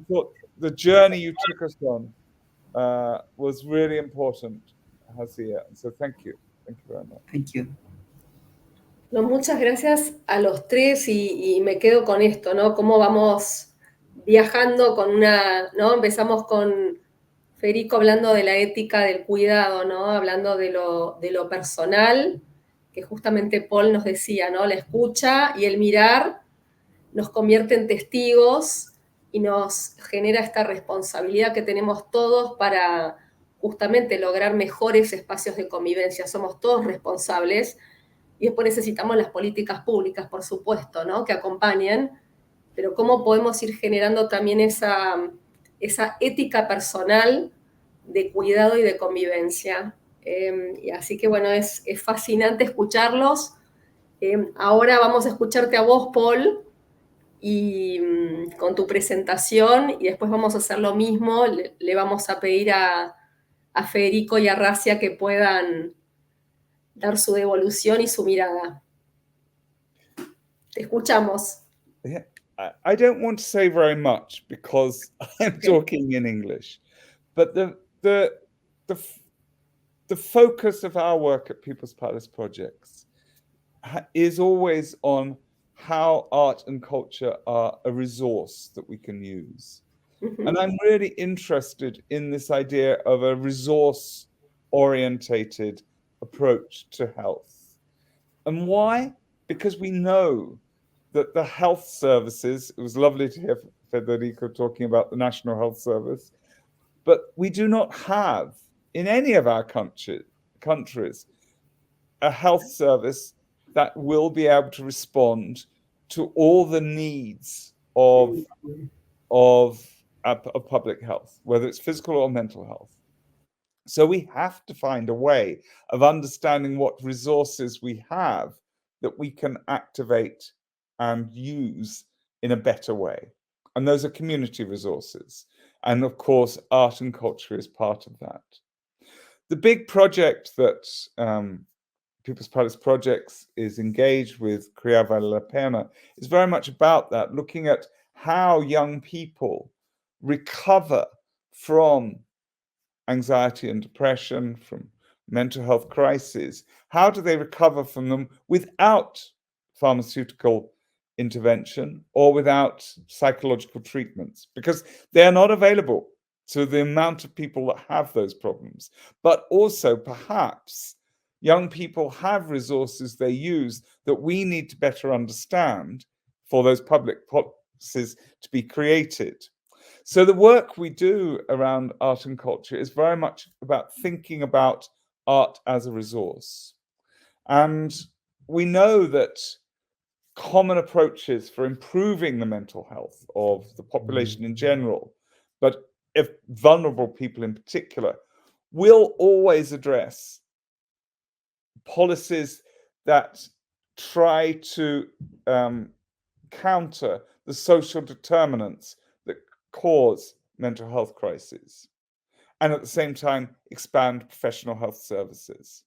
thought the journey you took us on was really important, Hasia. So thank you very much. Thank you. No, muchas gracias a los tres y me quedo con esto, ¿no? Cómo vamos viajando con ¿no? Empezamos con Federico hablando de la ética del cuidado, ¿no? Hablando de lo personal, que justamente Paul nos decía, ¿no? La escucha y el mirar nos convierte en testigos y nos genera esta responsabilidad que tenemos todos para justamente lograr mejores espacios de convivencia. Somos todos responsables y después necesitamos las políticas públicas, por supuesto, ¿no? Que acompañen, pero cómo podemos ir generando también esa ética personal de cuidado y de convivencia. Y así que, bueno, es fascinante escucharlos. Ahora vamos a escucharte a vos, Paul, y con tu presentación, y después vamos a hacer lo mismo. Le vamos a pedir a Federico y a Racia que puedan dar su devolución y su mirada. Te escuchamos. Yeah. I don't want to say very much because I'm talking in English, but the focus of our work at People's Palace Projects is always on how art and culture are a resource that we can use. Mm-hmm. And I'm really interested in this idea of a resource-orientated approach to health. And why? Because we know that the health services, it was lovely to hear Federico talking about the National Health Service, but we do not have in any of our countries a health service that will be able to respond to all the needs of public health, whether it's physical or mental health. So we have to find a way of understanding what resources we have that we can activate and use in a better way. And those are community resources. And of course, art and culture is part of that. The big project that People's Palace Projects is engaged with, Criar Vale la Pena, is very much about that, looking at how young people recover from anxiety and depression, from mental health crises. How do they recover from them without pharmaceutical intervention or without psychological treatments? Because they are not available to the amount of people that have those problems. But also, perhaps, young people have resources they use that we need to better understand for those public policies to be created. So the work we do around art and culture is very much about thinking about art as a resource. And we know that common approaches for improving the mental health of the population in general, but if vulnerable people in particular, will always address policies that try to counter the social determinants that cause mental health crises, and at the same time expand professional health services.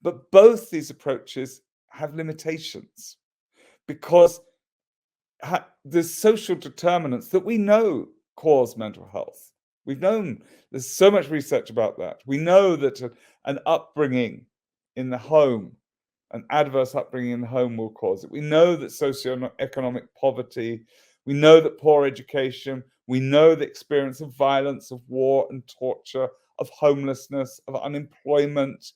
But both these approaches have limitations because the social determinants that we know cause mental health. We've known, there's so much research about that. We know that an upbringing in the home, an adverse upbringing in the home will cause it. We know that socioeconomic poverty, we know that poor education, we know the experience of violence, of war and torture, of homelessness, of unemployment,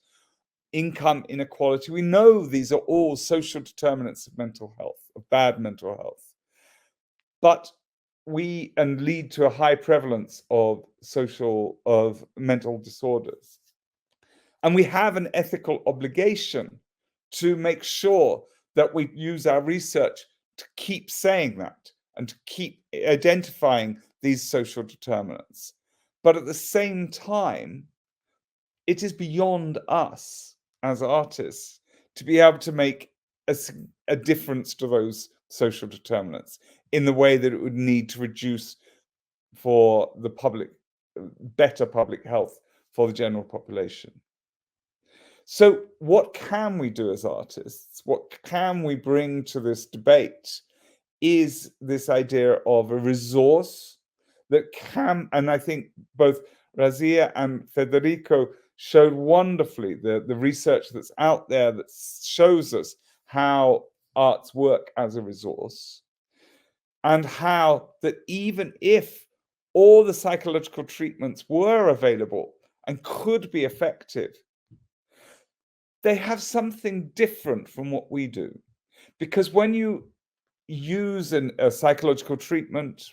income inequality. We know these are all social determinants of mental health, of bad mental health. But and lead to a high prevalence of mental disorders. And we have an ethical obligation to make sure that we use our research to keep saying that and to keep identifying these social determinants. But at the same time, it is beyond us as artists to be able to make a difference to those social determinants in the way that it would need to reduce for the public, better public health for the general population. So what can we do as artists? What can we bring to this debate is this idea of a resource that can, and I think both Razia and Federico showed wonderfully the research that's out there that shows us how arts work as a resource, and how that even if all the psychological treatments were available and could be effective, they have something different from what we do. Because when you use a psychological treatment,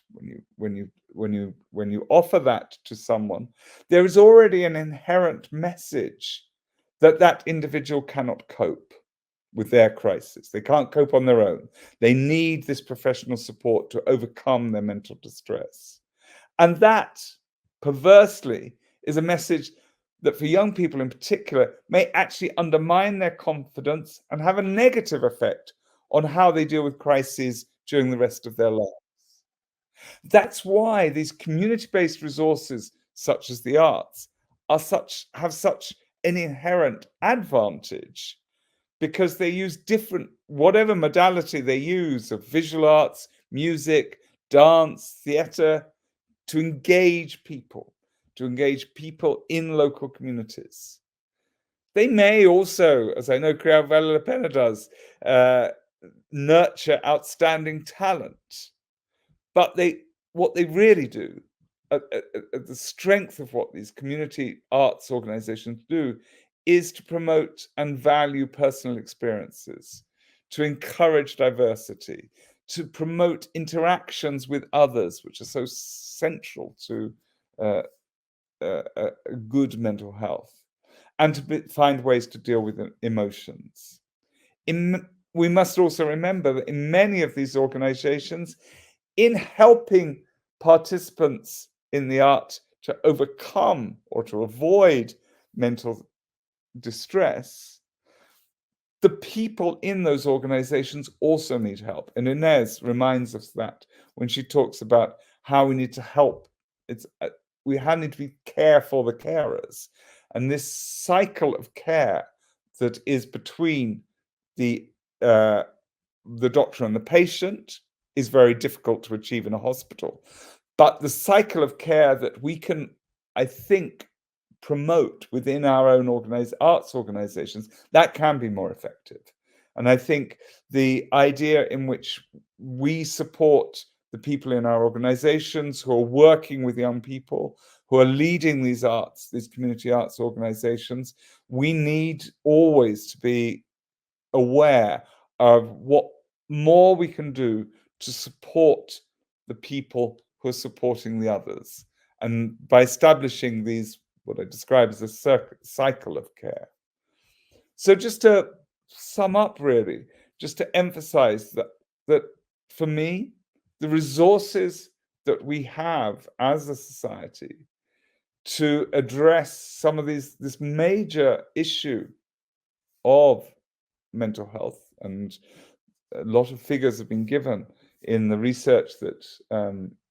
when you offer that to someone, there is already an inherent message that that individual cannot cope with their crisis. They can't cope on their own. They need this professional support to overcome their mental distress. And that, perversely, is a message that for young people in particular may actually undermine their confidence and have a negative effect on how they deal with crises during the rest of their lives. That's why these community-based resources, such as the arts, have such an inherent advantage, because they use different, whatever modality they use, of visual arts, music, dance, theatre, to engage people in local communities. They may also, as I know Crear Vale la Pena does, nurture outstanding talent. But what they really do, the strength of what these community arts organizations do, is to promote and value personal experiences, to encourage diversity, to promote interactions with others, which are so central to good mental health, and to find ways to deal with emotions. We must also remember that in many of these organizations, in helping participants in the art to overcome or to avoid mental distress, the people in those organizations also need help. And Inez reminds us that when she talks about how we need to help. We need to be care for the carers. And this cycle of care that is between the doctor and the patient is very difficult to achieve in a hospital. But the cycle of care that we can, I think, promote within our own arts organizations, that can be more effective. And I think the idea in which we support the people in our organizations who are working with young people, who are leading these community arts organizations, we need always to be aware of what more we can do to support the people who are supporting the others. And by establishing these, what I describe as a cycle of care. So just to sum up, really, just to emphasize that for me, the resources that we have as a society to address some of this major issue of mental health, and a lot of figures have been given in the research that,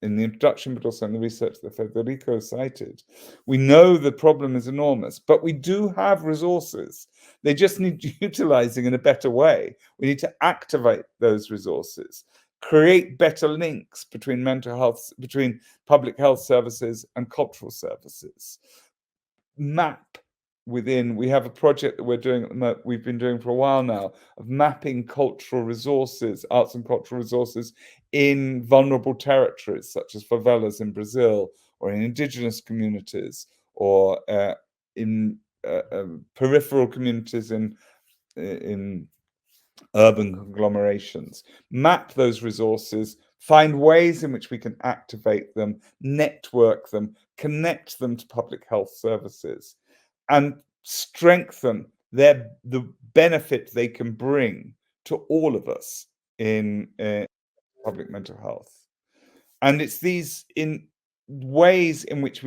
in the introduction, but also in the research that Federico cited. We know the problem is enormous, but we do have resources. They just need utilizing in a better way. We need to activate those resources, create better links between mental health, between public health services and cultural services. We have a project that we've been doing for a while now, of mapping cultural resources, arts and cultural resources in vulnerable territories, such as favelas in Brazil, or in indigenous communities, or in peripheral communities in urban conglomerations. Map those resources, find ways in which we can activate them, network them, connect them to public health services, and strengthen the benefit they can bring to all of us in public mental health. And it's these in ways in which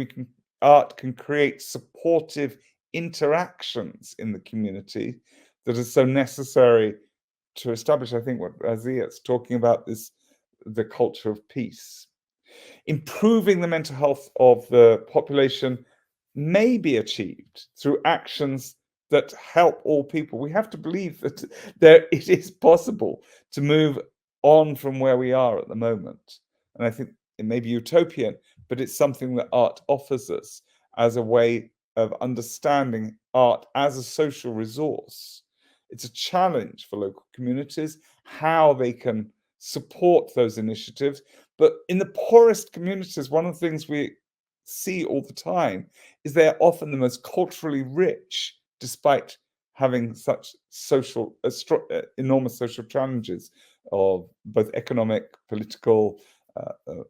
art can create supportive interactions in the community that are so necessary to establish, I think, what Razia's talking about, is the culture of peace. Improving the mental health of the population may be achieved through actions that help all people. We have to believe that it is possible to move on from where we are at the moment. And I think it may be utopian, but it's something that art offers us as a way of understanding art as a social resource. It's a challenge for local communities, how they can support those initiatives. But in the poorest communities, one of the things we see all the time is they're often the most culturally rich, despite having such enormous social challenges of both economic, political,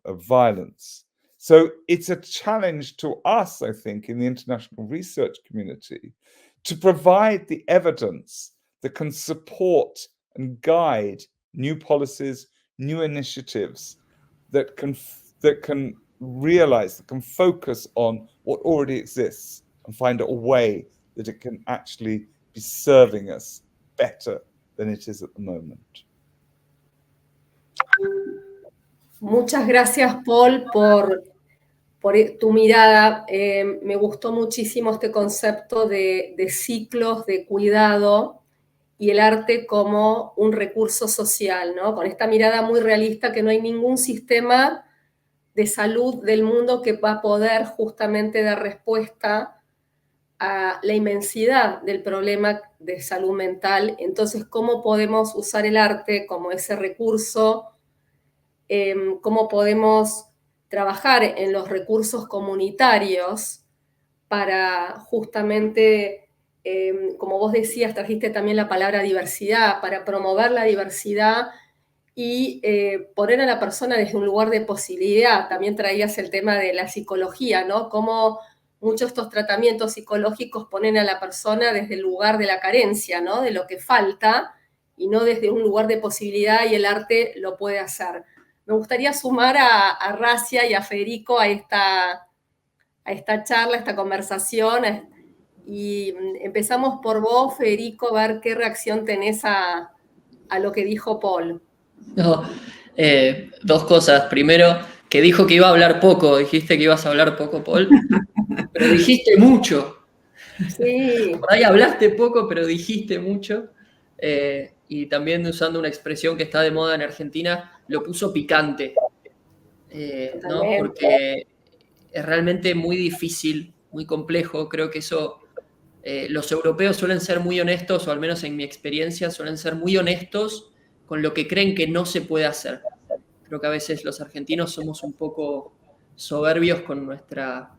of violence. So it's a challenge to us, I think, in the international research community, to provide the evidence that can support and guide new policies, new initiatives that can realize, that can focus on what already exists and find a way that it can actually be serving us better than it is at the moment. Muchas gracias, Paul, por tu mirada. Me gustó muchísimo este concepto de ciclos de cuidado y el arte como un recurso social, ¿no? Con esta mirada muy realista que no hay ningún sistema de salud del mundo que va a poder justamente dar respuesta a la inmensidad del problema de salud mental. Entonces, ¿cómo podemos usar el arte como ese recurso? ¿Cómo podemos trabajar en los recursos comunitarios para justamente, como vos decías, trajiste también la palabra diversidad, para promover la diversidad y poner a la persona desde un lugar de posibilidad? También traías el tema de la psicología, ¿no? Cómo muchos de estos tratamientos psicológicos ponen a la persona desde el lugar de la carencia, ¿no? De lo que falta, y no desde un lugar de posibilidad, y el arte lo puede hacer. Me gustaría sumar a Razia y a Federico a esta charla, a esta conversación, y empezamos por vos, Federico, a ver qué reacción tenés a lo que dijo Paul. No, dos cosas. Primero, que dijo que iba a hablar poco. Dijiste que ibas a hablar poco, Paul, pero dijiste mucho. Sí. Por ahí hablaste poco, pero dijiste mucho. Y también, usando una expresión que está de moda en Argentina, lo puso picante, ¿no? Porque es realmente muy difícil, muy complejo. Creo que eso, los europeos suelen ser muy honestos, o al menos en mi experiencia, suelen ser muy honestos con lo que creen que no se puede hacer. Creo que a veces los argentinos somos un poco soberbios con nuestra...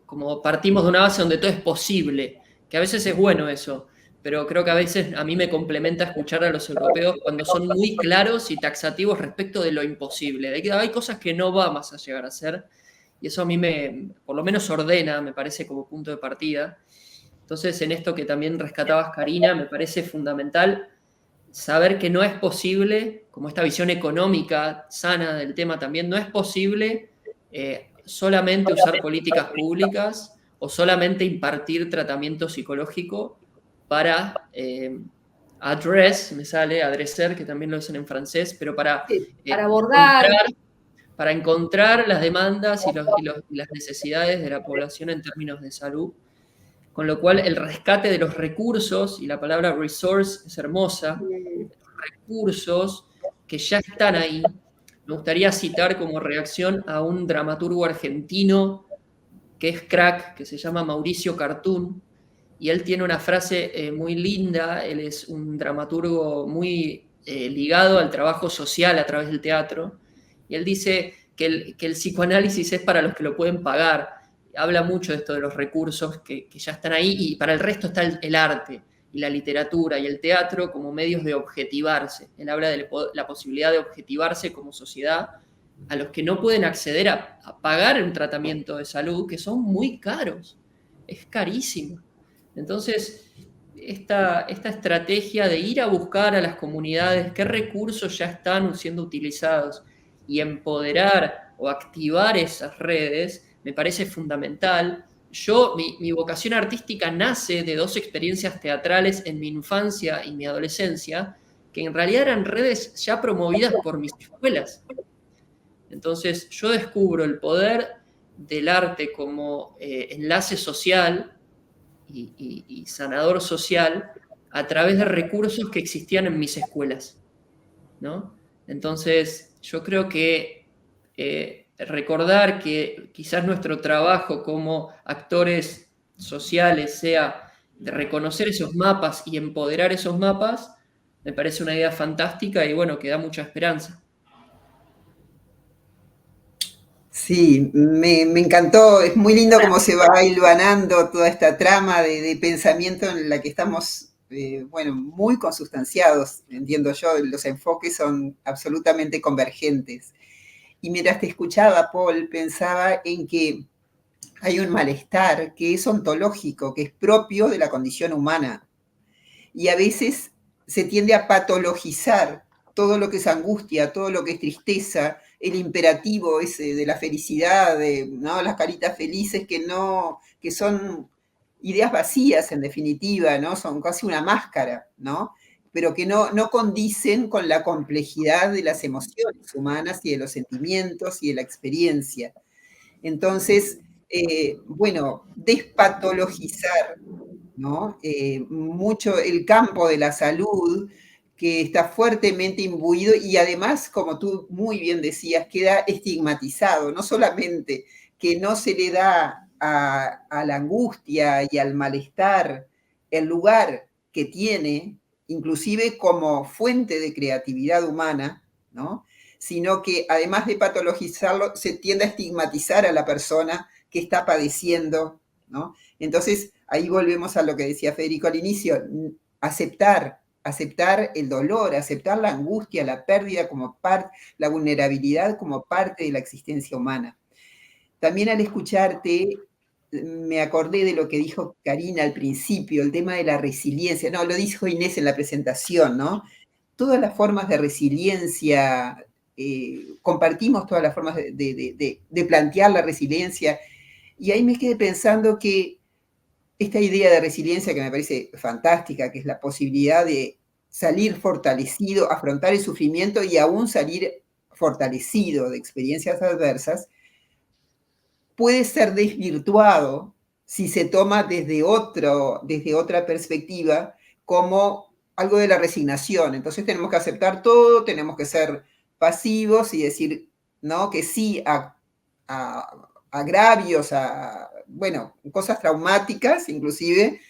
como partimos de una base donde todo es posible, que a veces es bueno eso, pero creo que a veces a mí me complementa escuchar a los europeos cuando son muy claros y taxativos respecto de lo imposible. Hay cosas que no vamos a llegar a hacer, y eso a mí por lo menos ordena, me parece, como punto de partida. Entonces, en esto que también rescatabas, Karina, me parece fundamental saber que no es posible, como esta visión económica sana del tema también, no es posible solamente usar políticas públicas o solamente impartir tratamiento psicológico para adresar, que también lo dicen en francés, pero para abordar, para encontrar las demandas y las necesidades de la población en términos de salud. Con lo cual, el rescate de los recursos, y la palabra resource es hermosa, recursos que ya están ahí. Me gustaría citar como reacción a un dramaturgo argentino que es crack, que se llama Mauricio Cartún, y él tiene una frase muy linda. Él es un dramaturgo muy ligado al trabajo social a través del teatro, y él dice que el psicoanálisis es para los que lo pueden pagar. Habla mucho de esto de los recursos que ya están ahí, y para el resto está el arte y la literatura y el teatro como medios de objetivarse. Él habla de la posibilidad de objetivarse como sociedad a los que no pueden acceder a pagar un tratamiento de salud, que son muy caros. Es carísimo. Entonces, esta estrategia de ir a buscar a las comunidades qué recursos ya están siendo utilizados y empoderar o activar esas redes me parece fundamental. Mi vocación artística nace de 2 experiencias teatrales en mi infancia y mi adolescencia, que en realidad eran redes ya promovidas por mis escuelas. Entonces yo descubro el poder del arte como enlace social y sanador social a través de recursos que existían en mis escuelas, ¿no? Entonces yo creo que recordar que quizás nuestro trabajo como actores sociales sea de reconocer esos mapas y empoderar esos mapas, me parece una idea fantástica y bueno, que da mucha esperanza. Sí, me encantó, es muy lindo cómo se va hilvanando toda esta trama de pensamiento en la que estamos, bueno, muy consustanciados, entiendo yo, los enfoques son absolutamente convergentes. Y mientras te escuchaba, Paul, pensaba en que hay un malestar que es ontológico, que es propio de la condición humana. Y a veces se tiende a patologizar todo lo que es angustia, todo lo que es tristeza, el imperativo ese de la felicidad, ¿no? Las caritas felices que son ideas vacías en definitiva, ¿no? Son casi una máscara, ¿no? Pero que no condicen con la complejidad de las emociones humanas y de los sentimientos y de la experiencia. Entonces, bueno, despatologizar, ¿no? Mucho el campo de la salud, que está fuertemente imbuido y además, como tú muy bien decías, queda estigmatizado, no solamente que no se le da a la angustia y al malestar el lugar que tiene, inclusive como fuente de creatividad humana, ¿no? Sino que además de patologizarlo, se tiende a estigmatizar a la persona que está padeciendo, ¿no? Entonces, ahí volvemos a lo que decía Federico al inicio, aceptar el dolor, aceptar la angustia, la pérdida como parte, la vulnerabilidad como parte de la existencia humana. También al escucharte me acordé de lo que dijo Karina al principio, el tema de la resiliencia, no, lo dijo Inés en la presentación, ¿no? Todas las formas de resiliencia, compartimos todas las formas de plantear la resiliencia, y ahí me quedé pensando que esta idea de resiliencia que me parece fantástica, que es la posibilidad de salir fortalecido, afrontar el sufrimiento y aún salir fortalecido de experiencias adversas, puede ser desvirtuado si se toma desde otra perspectiva como algo de la resignación. Entonces tenemos que aceptar todo, tenemos que ser pasivos y decir, ¿no? Que sí a agravios, bueno, cosas traumáticas inclusive,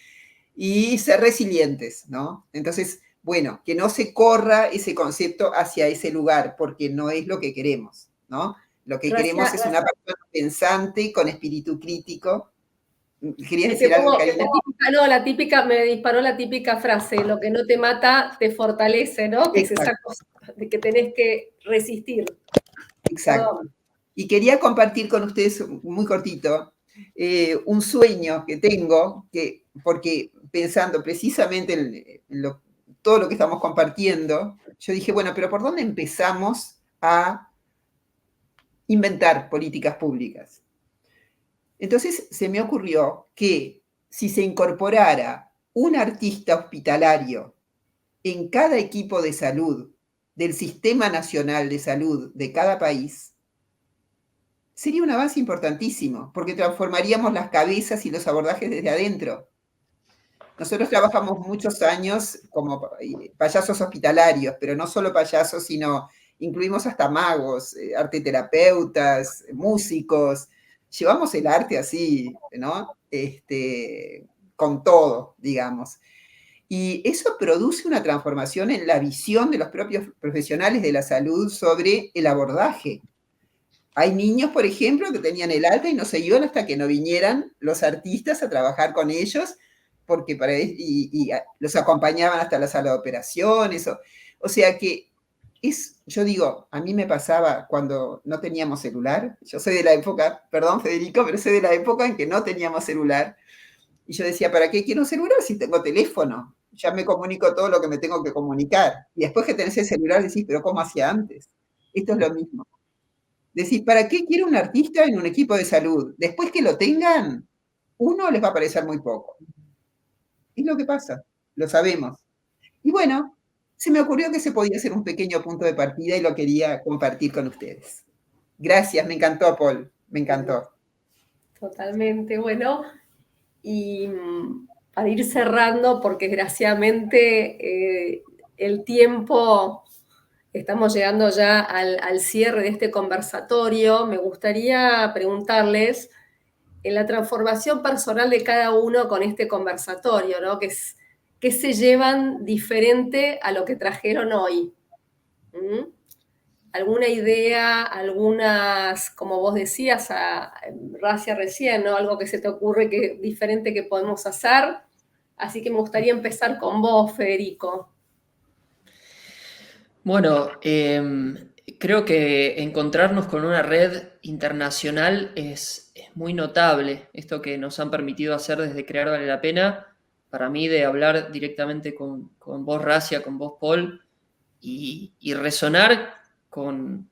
y ser resilientes, ¿no? Entonces, bueno, que no se corra ese concepto hacia ese lugar, porque no es lo que queremos, ¿no? Lo que queremos es una persona pensante, con espíritu crítico. ¿Querías decir algo, Karina? Me disparó la típica frase, lo que no te mata te fortalece, ¿no? Que Exacto. es esa cosa de que tenés que resistir. Exacto. Y quería compartir con ustedes, muy cortito, un sueño que tengo, porque pensando precisamente en todo lo que estamos compartiendo, yo dije, bueno, pero ¿por dónde empezamos a inventar políticas públicas? Entonces se me ocurrió que si se incorporara un artista hospitalario en cada equipo de salud del Sistema Nacional de Salud de cada país, sería un avance importantísimo, porque transformaríamos las cabezas y los abordajes desde adentro. Nosotros trabajamos muchos años como payasos hospitalarios, pero no solo payasos, sino incluimos hasta magos, arteterapeutas, músicos. Llevamos el arte así, ¿no? Con todo, digamos. Y eso produce una transformación en la visión de los propios profesionales de la salud sobre el abordaje. Hay niños, por ejemplo, que tenían el alta y no se iban hasta que no vinieran los artistas a trabajar con ellos, porque los acompañaban hasta la sala de operaciones. O sea que yo digo, a mí me pasaba cuando no teníamos celular. Yo soy de la época, perdón Federico, pero soy de la época en que no teníamos celular. Y yo decía, ¿para qué quiero un celular si tengo teléfono? Ya me comunico todo lo que me tengo que comunicar. Y después que tenés el celular decís, pero ¿cómo hacía antes? Esto es lo mismo. Decís, ¿para qué quiero un artista en un equipo de salud? Después que lo tengan, uno les va a parecer muy poco. Es lo que pasa, lo sabemos. Y bueno, se me ocurrió que se podía hacer un pequeño punto de partida y lo quería compartir con ustedes. Gracias, me encantó, Paul, me encantó. Totalmente, bueno, y para ir cerrando, porque desgraciadamente el tiempo, estamos llegando ya al cierre de este conversatorio, me gustaría preguntarles en la transformación personal de cada uno con este conversatorio, ¿no? ¿Qué se llevan diferente a lo que trajeron hoy? ¿Mm? ¿Alguna idea, algunas, como vos decías, Racia recién, ¿no? Algo que se te ocurre que diferente que podemos hacer? Así que me gustaría empezar con vos, Federico. Bueno, creo que encontrarnos con una red internacional es muy notable. Esto que nos han permitido hacer desde Crear Vale la Pena, para mí de hablar directamente con vos, Racia, con vos, Paul, y resonar con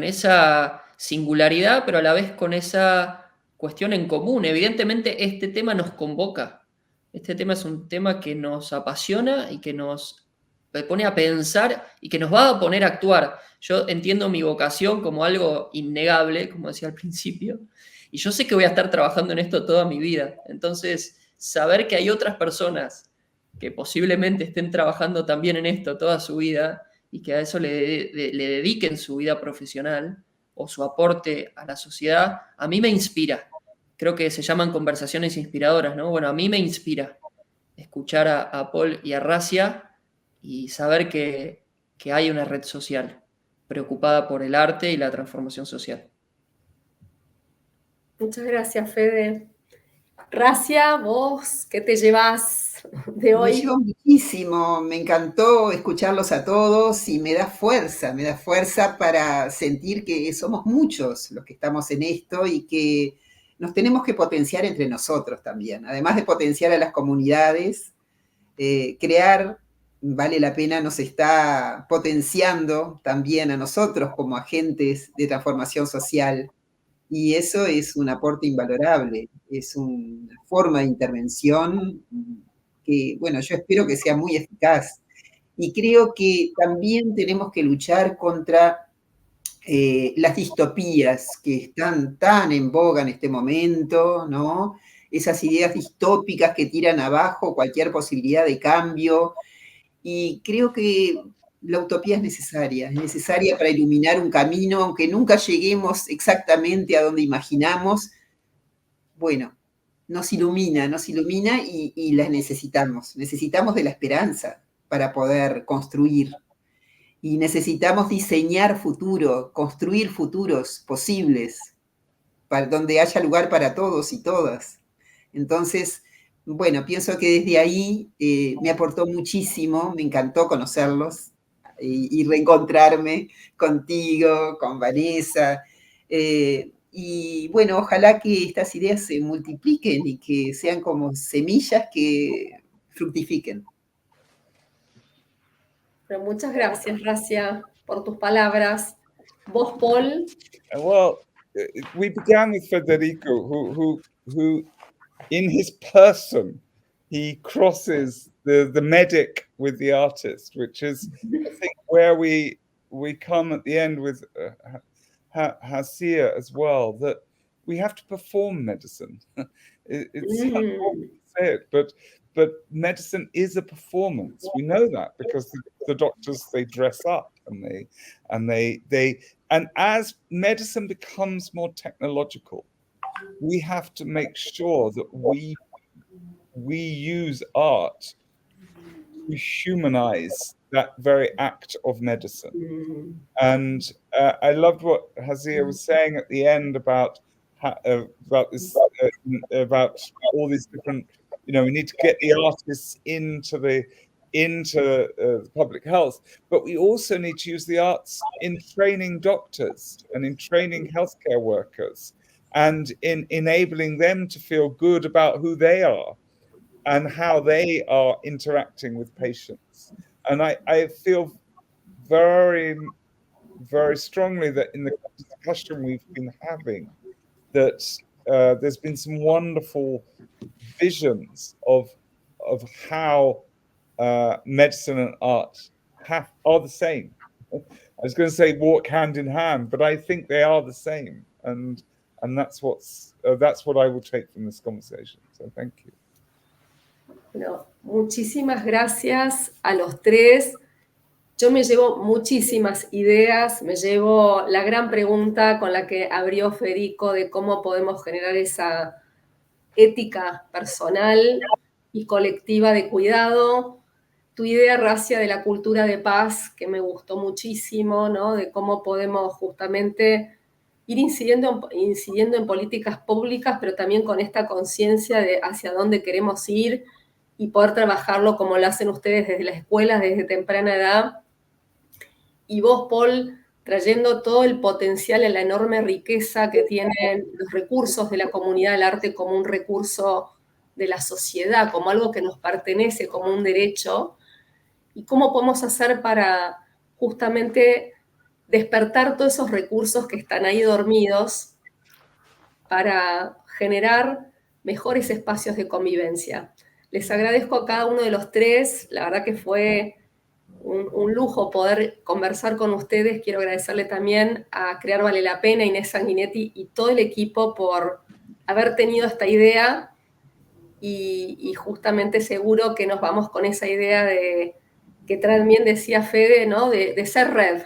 esa singularidad, pero a la vez con esa cuestión en común. Evidentemente este tema nos convoca. Este tema es un tema que nos apasiona y que nos pone a pensar y que nos va a poner a actuar. Yo entiendo mi vocación como algo innegable, como decía al principio, y yo sé que voy a estar trabajando en esto toda mi vida. Entonces, saber que hay otras personas que posiblemente estén trabajando también en esto toda su vida y que a eso le dediquen su vida profesional o su aporte a la sociedad, a mí me inspira. Creo que se llaman conversaciones inspiradoras, ¿no? Bueno, a mí me inspira escuchar a Paul y a Racia y saber que hay una red social preocupada por el arte y la transformación social. Muchas gracias, Fede. Racia, vos, ¿qué te llevas de Me hoy? llevo muchísimo, me encantó escucharlos a todos y me da fuerza para sentir que somos muchos los que estamos en esto y que nos tenemos que potenciar entre nosotros también. Además de potenciar a las comunidades, crear Vale la Pena nos está potenciando también a nosotros como agentes de transformación social. Y eso es un aporte invalorable, es una forma de intervención que, bueno, yo espero que sea muy eficaz. Y creo que también tenemos que luchar contra las distopías que están tan en boga en este momento, ¿no? Esas ideas distópicas que tiran abajo cualquier posibilidad de cambio. Y creo que la utopía es necesaria para iluminar un camino, aunque nunca lleguemos exactamente a donde imaginamos. Bueno, nos ilumina y las necesitamos. Necesitamos de la esperanza para poder construir. Y necesitamos diseñar futuro, construir futuros posibles, para donde haya lugar para todos y todas. Entonces, bueno, pienso que desde ahí me aportó muchísimo, me encantó conocerlos y reencontrarme contigo, con Vanessa. Y bueno, ojalá que estas ideas se multipliquen y que sean como semillas que fructifiquen. Pero muchas gracias, Racia, por tus palabras. Vos, Paul. Well, we began with Federico, who in his person, he crosses the medic with the artist, which is, I think, where we come at the end with Hasia as well, that we have to perform medicine. It's to say it, but medicine is a performance. We know that because the doctors, they dress up and as medicine becomes more technological, we have to make sure that we use art to humanize that very act of medicine. And I loved what Hazia was saying at the end about this, about all these different, we need to get the artists into public health, but we also need to use the arts in training doctors and in training healthcare workers, and in enabling them to feel good about who they are and how they are interacting with patients. And I feel very, very strongly that in the discussion we've been having, that there's been some wonderful visions of how medicine and art are the same. I was going to say walk hand in hand, but I think they are the same, and that's what I will take from this conversation. So thank you. Bueno, muchísimas gracias a los tres. Yo me llevo muchísimas ideas, me llevo la gran pregunta con la que abrió Federico de cómo podemos generar esa ética personal y colectiva de cuidado. Tu idea, Racia, de la cultura de paz, que me gustó muchísimo, ¿no? De cómo podemos justamente ir incidiendo en políticas públicas, pero también con esta conciencia de hacia dónde queremos ir y poder trabajarlo como lo hacen ustedes desde la escuela, desde temprana edad. Y vos, Paul, trayendo todo el potencial y la enorme riqueza que tienen los recursos de la comunidad del arte como un recurso de la sociedad, como algo que nos pertenece, como un derecho, y cómo podemos hacer para justamente despertar todos esos recursos que están ahí dormidos para generar mejores espacios de convivencia. Les agradezco a cada uno de los tres, la verdad que fue un lujo poder conversar con ustedes. Quiero agradecerle también a Crear Vale la Pena, Inés Sanguinetti y todo el equipo por haber tenido esta idea y justamente seguro que nos vamos con esa idea de que también decía Fede, ¿no? de ser red,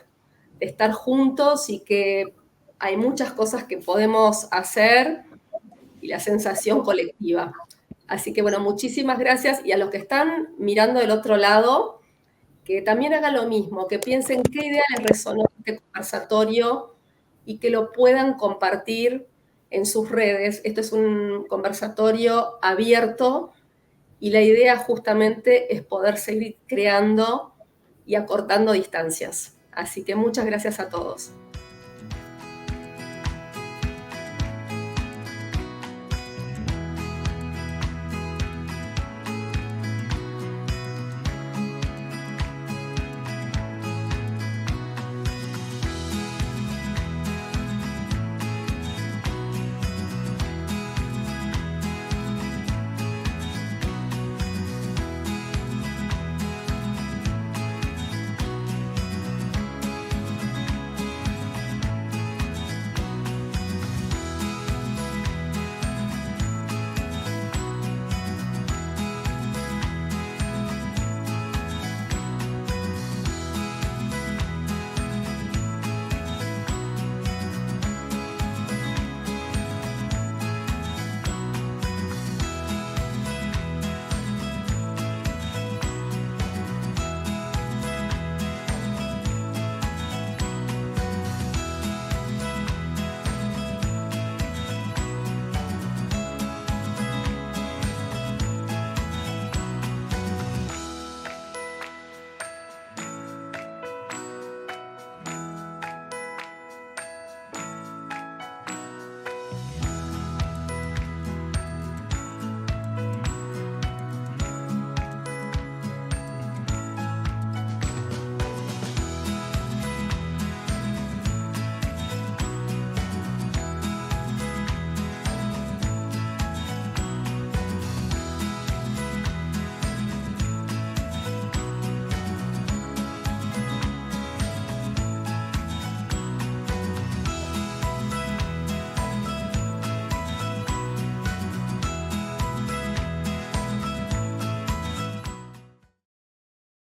de estar juntos y que hay muchas cosas que podemos hacer y la sensación colectiva. Así que bueno, muchísimas gracias y a los que están mirando del otro lado, que también hagan lo mismo, que piensen qué idea les resonó este conversatorio y que lo puedan compartir en sus redes. Esto es un conversatorio abierto y la idea justamente es poder seguir creando y acortando distancias. Así que muchas gracias a todos.